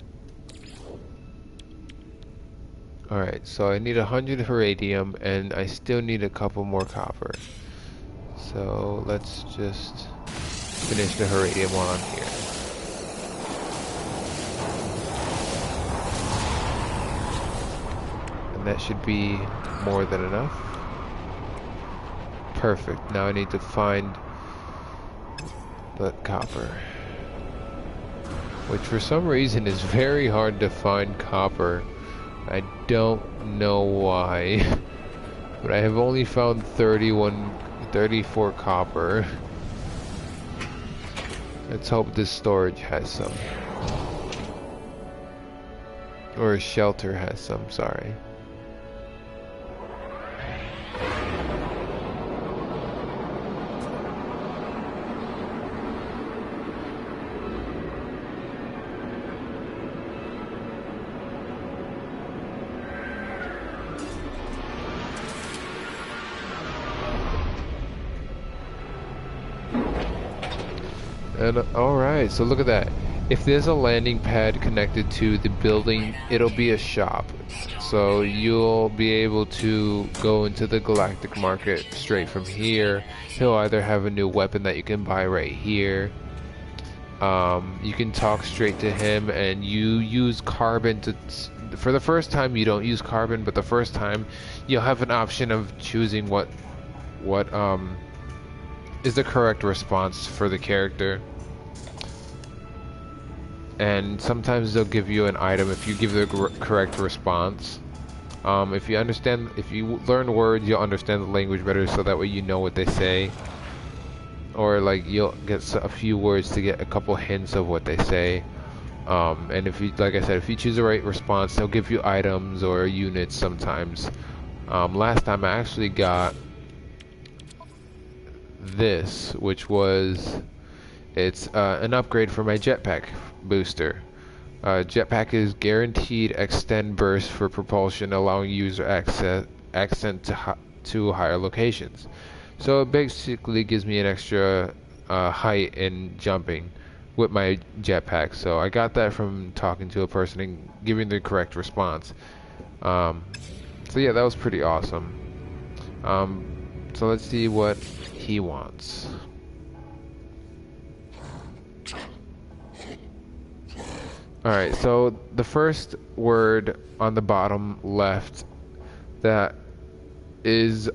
Alright, so I need 100 iridium and I still need a couple more copper. So let's just finish the iridium while I'm here. And that should be more than enough. Perfect. Now I need to find the copper, which for some reason is very hard to find copper. I don't know why, but I have only found 34 copper. Let's hope this storage has some, or shelter has some, sorry. And alright, so look at that. If there's a landing pad connected to the building, it'll be a shop. So you'll be able to go into the galactic market straight from here. He'll either have a new weapon that you can buy right here. You can talk straight to him, and you use carbon to... For the first time you don't use carbon, but the first time you'll have an option of choosing what is the correct response for the character. And sometimes they'll give you an item if you give the correct response. If you learn words, you'll understand the language better, so that way you know what they say. Or like you'll get a few words to get a couple hints of what they say. And if you, like I said, if you choose the right response, they'll give you items or units sometimes. Last time I actually got this, which was an upgrade for my jetpack booster. Jetpack is guaranteed extend burst for propulsion, allowing user access to higher locations. So it basically gives me an extra height in jumping with my jetpack. So I got that from talking to a person and giving the correct response. So yeah, that was pretty awesome. So let's see what he wants. Alright, so the first word on the bottom left that is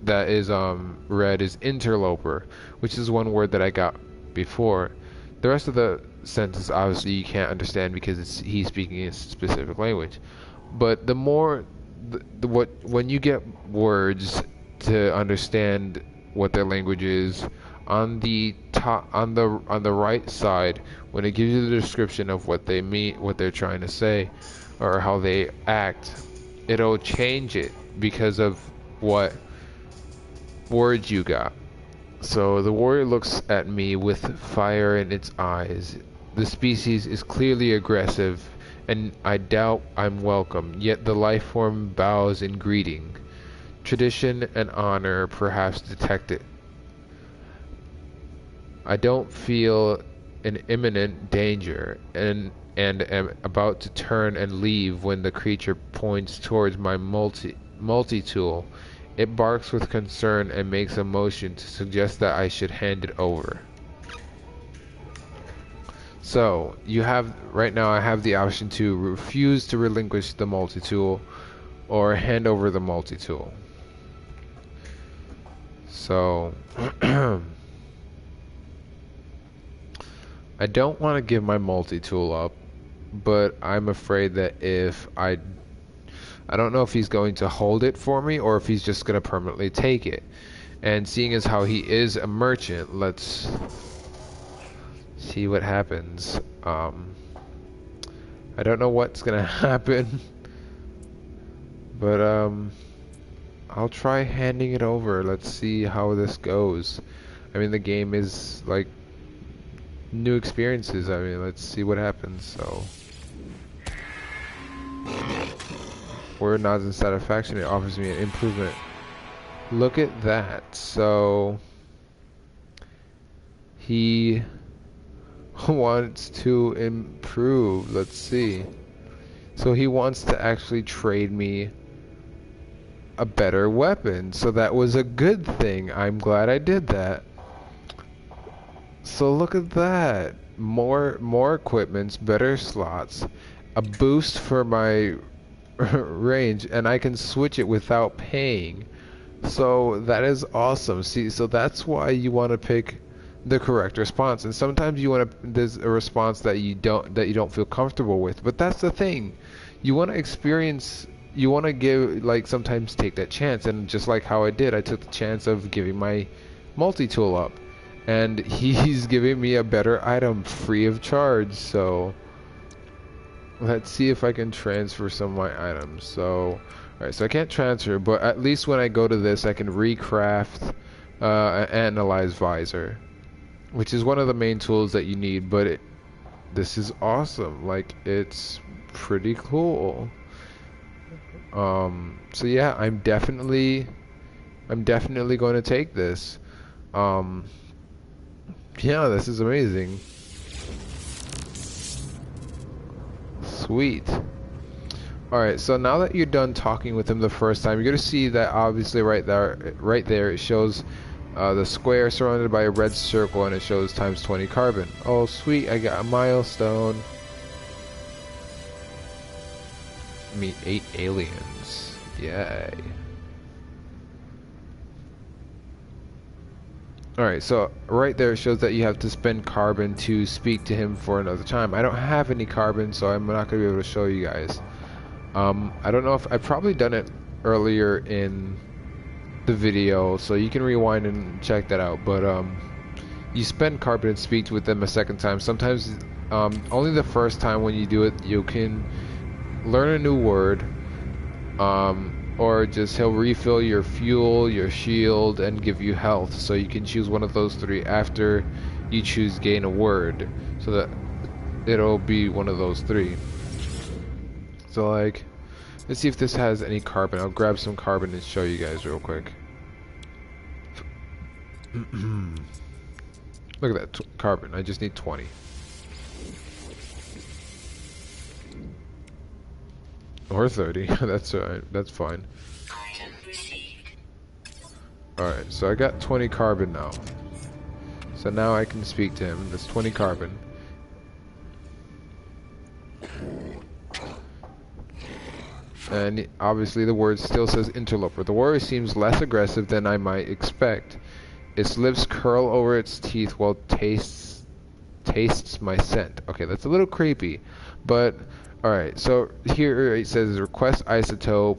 read is interloper, which is one word that I got before. The rest of the sentence obviously you can't understand because he's speaking a specific language. But the more when you get words to understand what their language is, on the right side, when it gives you the description of what they mean, what they're trying to say, or how they act, it'll change it because of what words you got. So the warrior looks at me with fire in its eyes. The species is clearly aggressive, and I doubt I'm welcome, yet the life form bows in greeting. Tradition and honor perhaps detect it. I don't feel an imminent danger, and am about to turn and leave when the creature points towards my multi-tool. It barks with concern and makes a motion to suggest that I should hand it over. So right now I have the option to refuse to relinquish the multi-tool or hand over the multi-tool. So I don't want to give my multi-tool up, but I'm afraid that if I don't know if he's going to hold it for me or if he's just going to permanently take it. And seeing as how he is a merchant, let's see what happens. I don't know what's going to happen, but I'll try handing it over. Let's see how this goes. I mean, the game is like new experiences. I mean, let's see what happens. So word nods in satisfaction. It offers me an improvement. Look at that. So he wants to improve. Let's see. So he wants to actually trade me a better weapon. So that was a good thing. I'm glad I did that. So look at that. More equipments, better slots, a boost for my range, and I can switch it without paying. So that is awesome. See, so that's why you want to pick the correct response. And sometimes you want to there's a response that you don't feel comfortable with. But that's the thing. You want to experience, you want to give, like, sometimes take that chance. And just like how I did, I took the chance of giving my multi-tool up. And he's giving me a better item free of charge. So let's see if I can transfer some of my items. So, alright, so I can't transfer, but at least when I go to this, I can recraft an analyze visor, which is one of the main tools that you need. But this is awesome. Like, it's pretty cool. So yeah, I'm definitely going to take this. Yeah, this is amazing. Sweet. Alright, so now that you're done talking with him the first time, you're going to see that obviously right there it shows the square surrounded by a red circle, and it shows times 20 carbon. Oh sweet, I got a milestone. Meet 8 aliens. Yay. Alright, so right there it shows that you have to spend carbon to speak to him for another time. I don't have any carbon, so I'm not going to be able to show you guys. I don't know if I've probably done it earlier in the video, so you can rewind and check that out. But you spend carbon and speak with them a second time. Sometimes only the first time when you do it, you can learn a new word, or just he'll refill your fuel, your shield, and give you health. So you can choose one of those three after you choose gain a word, so that it'll be one of those three. So like, let's see if this has any carbon. I'll grab some carbon and show you guys real quick. Look at that carbon. I just need 20. Or 30. That's alright. That's fine. Alright, so I got 20 carbon now. So now I can speak to him. That's 20 carbon. And obviously the word still says interloper. The word seems less aggressive than I might expect. Its lips curl over its teeth while tastes my scent. Okay, that's a little creepy, but alright. So here it says request isotope,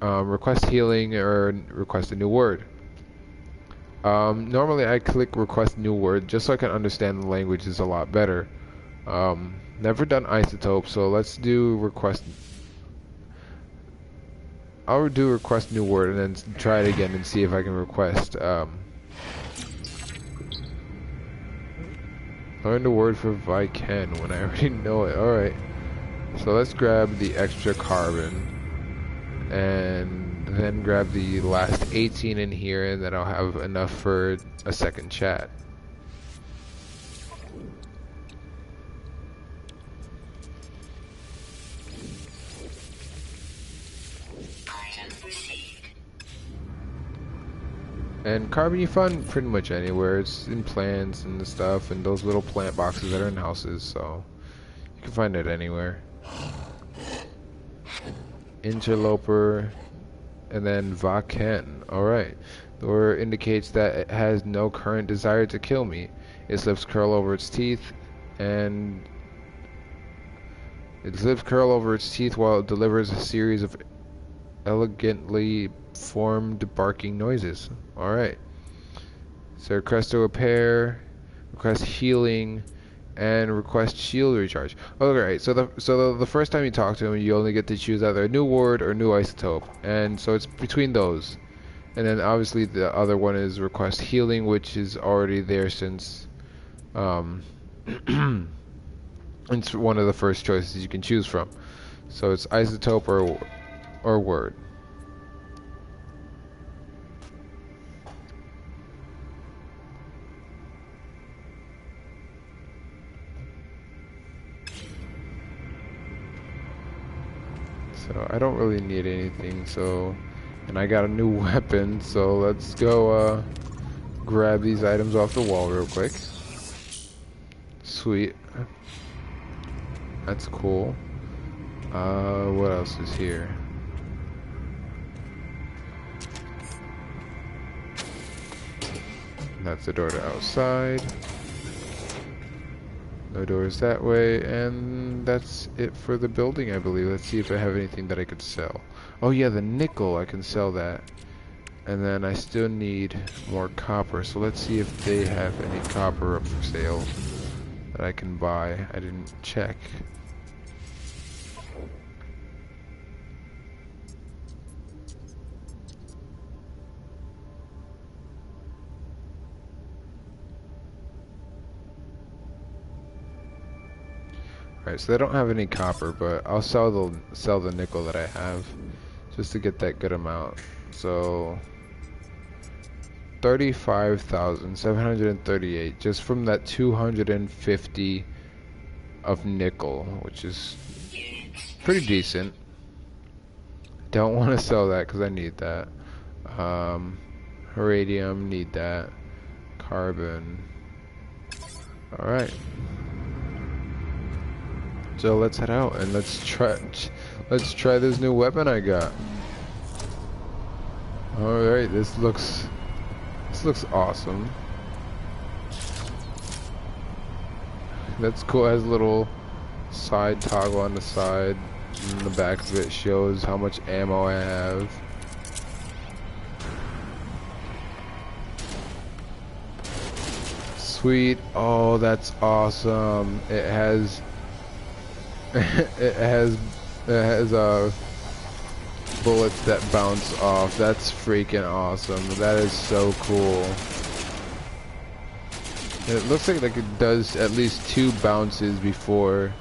request healing, or request a new word. Normally I click request new word just so I can understand the languages a lot better. Never done isotope, so let's do request. I'll do request new word and then try it again and see if I can request. Learn the word for Viken when I already know it. Alright. So let's grab the extra carbon. And then grab the last 18 in here, and then I'll have enough for a second chat. And carbon you find pretty much anywhere. It's in plants and stuff, and those little plant boxes that are in houses, so you can find it anywhere. Interloper, and then Vaken. Alright. The word indicates that it has no current desire to kill me. Its lips curl over its teeth, and while it delivers a series of elegantly formed barking noises. Alright. So request a repair, request healing, and request shield recharge. Alright, so the first time you talk to him, you only get to choose either a new word or new isotope. And so it's between those. And then obviously the other one is request healing, which is already there since it's one of the first choices you can choose from. So it's isotope or word. So I don't really need anything, so... And I got a new weapon, so let's go, grab these items off the wall real quick. Sweet. That's cool. What else is here? That's the door to outside. No doors that way, and that's it for the building, I believe. Let's see if I have anything that I could sell. Oh yeah, the nickel, I can sell that. And then I still need more copper, so let's see if they have any copper up for sale that I can buy. I didn't check. Alright, so they don't have any copper, but I'll sell the nickel that I have just to get that good amount. So 35,738 just from that 250 of nickel, which is pretty decent. Don't want to sell that because I need that. Radium, need that. Carbon. Alright. So let's head out and let's try this new weapon I got. Alright, this looks awesome. That's cool. It has a little side toggle on the side, and the back of it shows how much ammo I have. Sweet. Oh, that's awesome. It has bullets that bounce off. That's freaking awesome. That is so cool. And it looks like it does at least 2 bounces before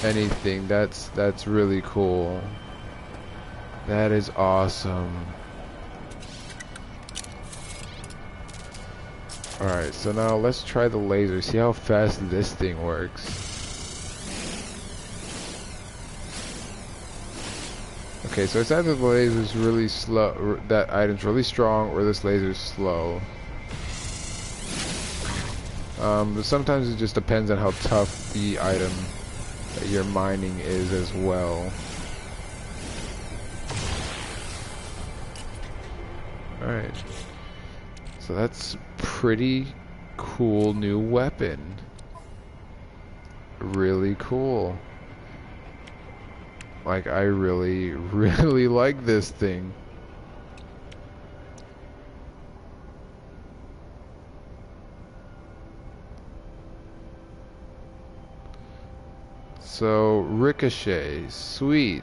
anything. That's really cool. That is awesome. Alright, so now let's try the laser. See how fast this thing works. Okay, so it's either the laser's really slow, that item's really strong, or this laser's slow. But sometimes it just depends on how tough the item that you're mining is as well. Alright. So that's pretty cool new weapon. Really cool. Like, I really, really like this thing. So, Ricochet, sweet.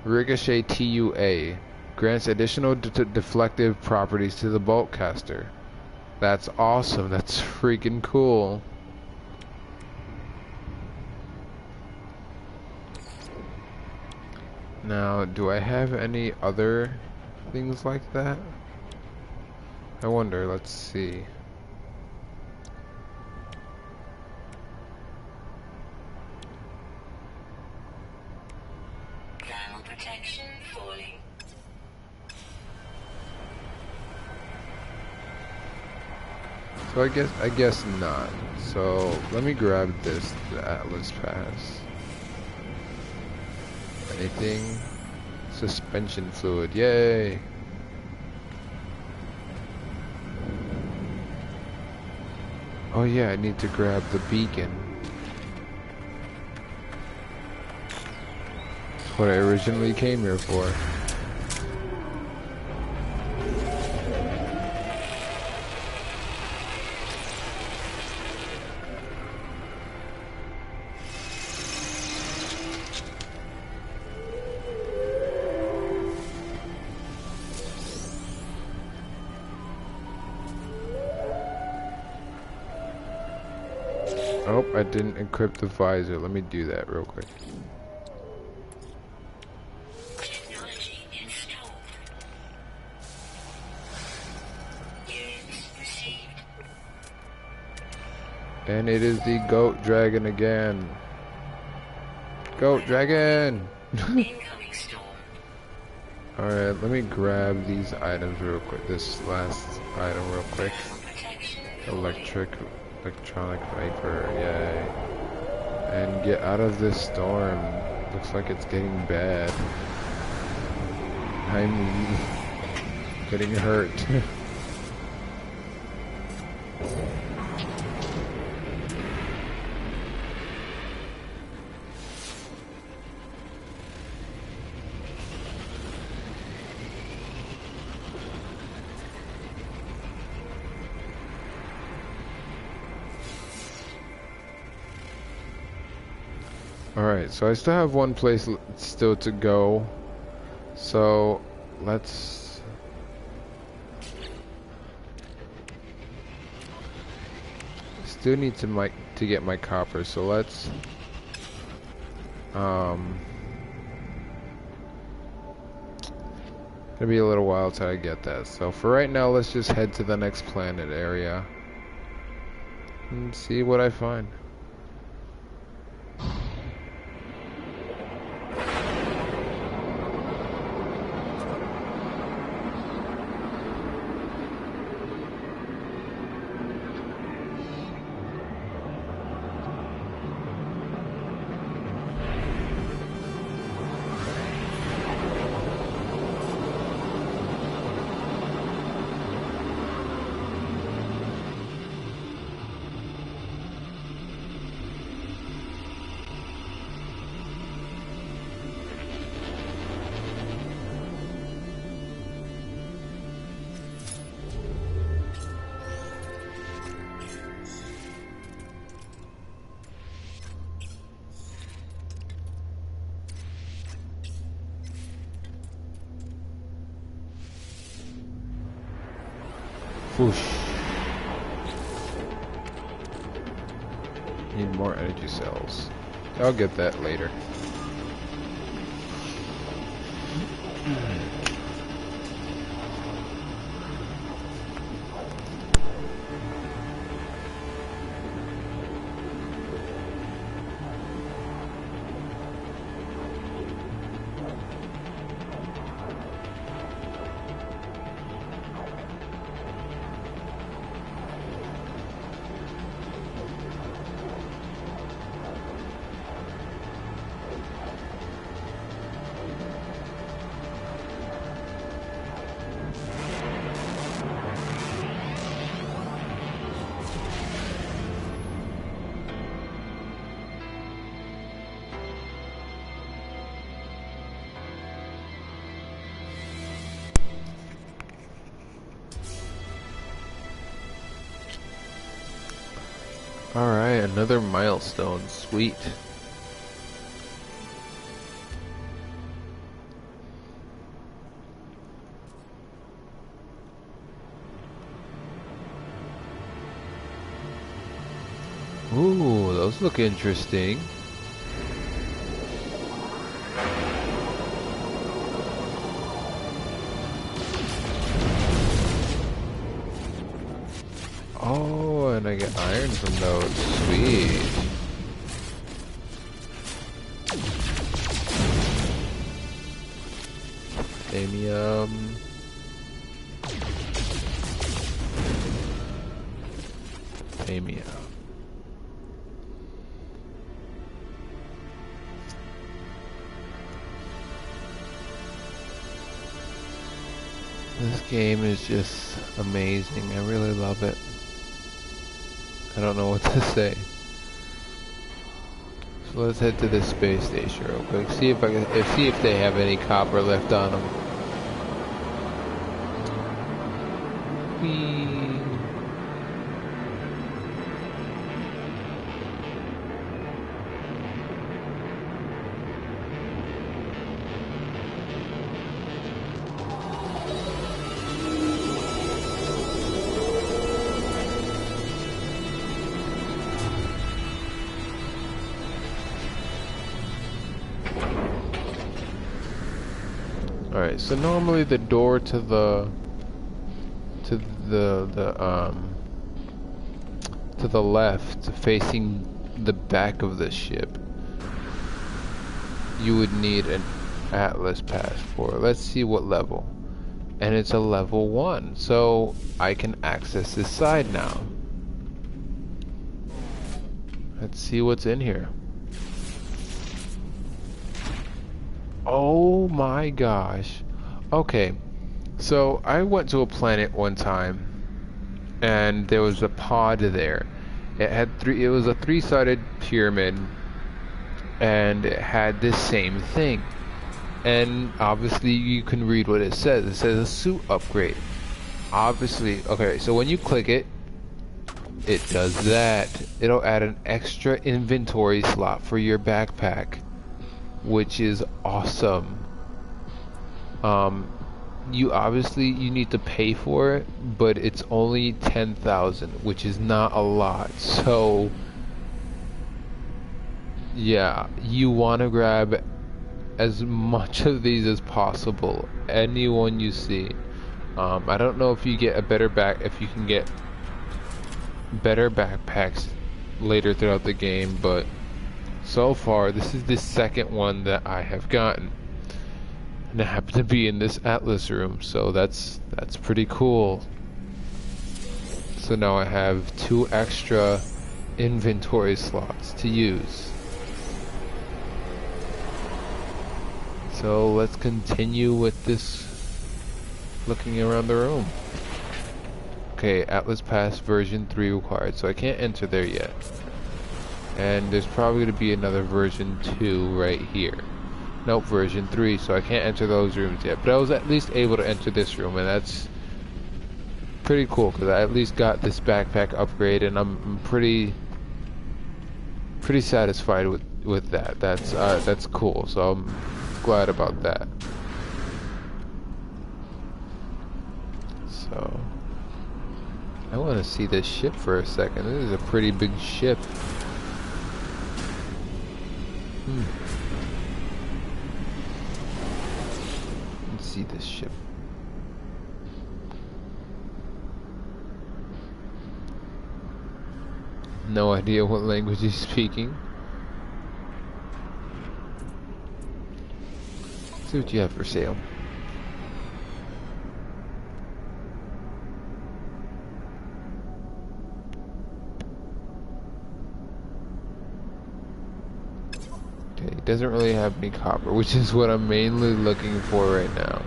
Ricochet TUA grants additional deflective properties to the bolt caster. That's awesome. That's freaking cool. Now, do I have any other things like that? I wonder, let's see. Thermal protection falling. So I guess not. So let me grab this, the Atlas Pass. Anything? Suspension fluid, yay! Oh yeah, I need to grab the beacon. That's what I originally came here for. Oh, I didn't equip the visor. Let me do that real quick. Technology installed. Units received. And it is the goat dragon again. Go, dragon! Incoming storm. Alright, let me grab these items real quick. This last item real quick. Protection falling. Electronic Viper, yay. And get out of this storm. Looks like it's getting bad. I'm getting hurt. Alright, so I still have one place still to go. So, let's... Still need to get my copper, so let's... Gonna be a little while till I get that. So for right now, let's just head to the next planet area. And see what I find. Whoosh. Need more energy cells. I'll get that later. Alright, another milestone. Sweet. Ooh, those look interesting. Oh, and I get iron from those. Sweet. Titanium. Titanium. This game is just amazing. I really love it. I don't know what to say. So let's head to this space station real quick. See if they have any copper left on them. Whee. Alright, so normally the door to the left, facing the back of the ship. you would need an Atlas pass for. Let's see what level. And it's a level 1, so I can access this side now. Let's see what's in here. Oh my gosh. Okay, so I went to a planet one time, and there was a pod there. It was a three-sided pyramid, and it had this same thing. And obviously you can read what it says. It says a suit upgrade. Obviously, okay, so when you click it, it does that. It'll add an extra inventory slot for your backpack, which is awesome. You need to pay for it, but it's only 10,000, which is not a lot. So yeah, you want to grab as much of these as possible. Anyone you see. I don't know if you get if you can get better backpacks later throughout the game, but so far this is the second one that I have gotten, and I happen to be in this Atlas room, so that's pretty cool. So now I have 2 extra inventory slots to use. So let's continue with this looking around the room. Okay, Atlas Pass version 3 required, so I can't enter there yet. And there's probably going to be another version 2 right here. Nope, version 3, so I can't enter those rooms yet. But I was at least able to enter this room, and that's pretty cool, because I at least got this backpack upgrade, and I'm pretty satisfied with that. That's cool, so I'm glad about that. So I want to see this ship for a second. This is a pretty big ship. Let's see this ship. No idea what language he's speaking. Let's see what you have for sale. Okay, it doesn't really have any copper, which is what I'm mainly looking for right now.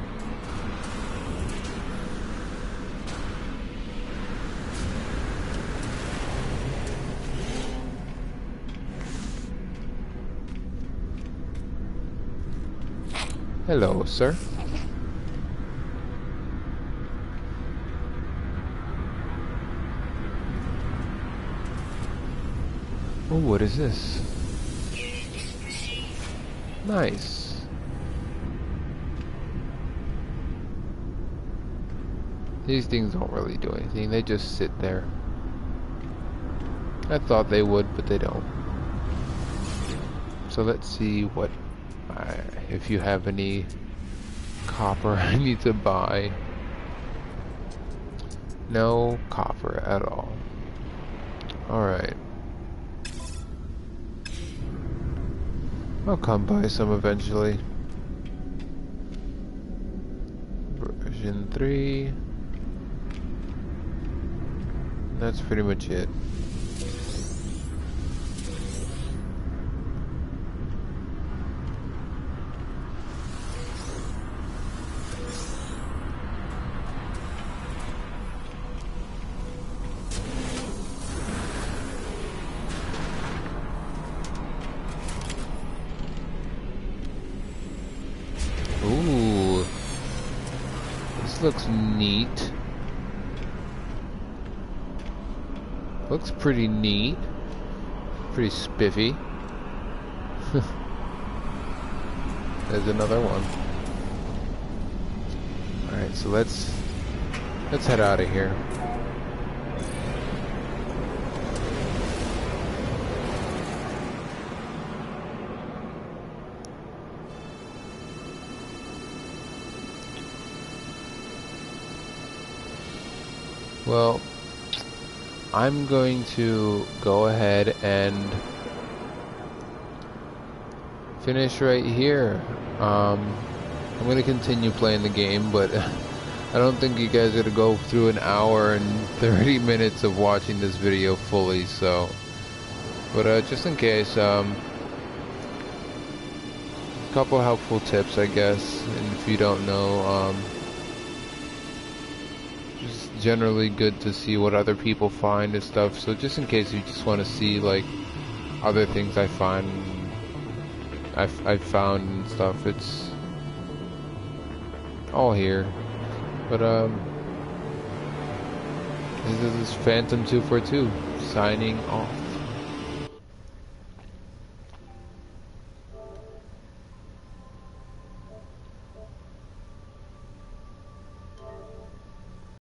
Hello, sir. Oh, what is this? Nice. These things don't really do anything, they just sit there. I thought they would, but they don't. So let's see what if you have any copper I need to buy. No copper at all. Alright. I'll come by some eventually. Version 3. That's pretty much it. Ooh, this looks neat. Looks pretty neat. Pretty spiffy. There's another one. Alright, so let's head out of here. Well, I'm going to go ahead and finish right here. I'm gonna continue playing the game, but I don't think you guys are gonna go through an hour and 30 minutes of watching this video fully, so. But just in case, couple helpful tips, I guess, and if you don't know, just generally good to see what other people find and stuff, so just in case you just want to see, like, other things I find, I've found and stuff, it's all here. But, this is Phantom242, signing off.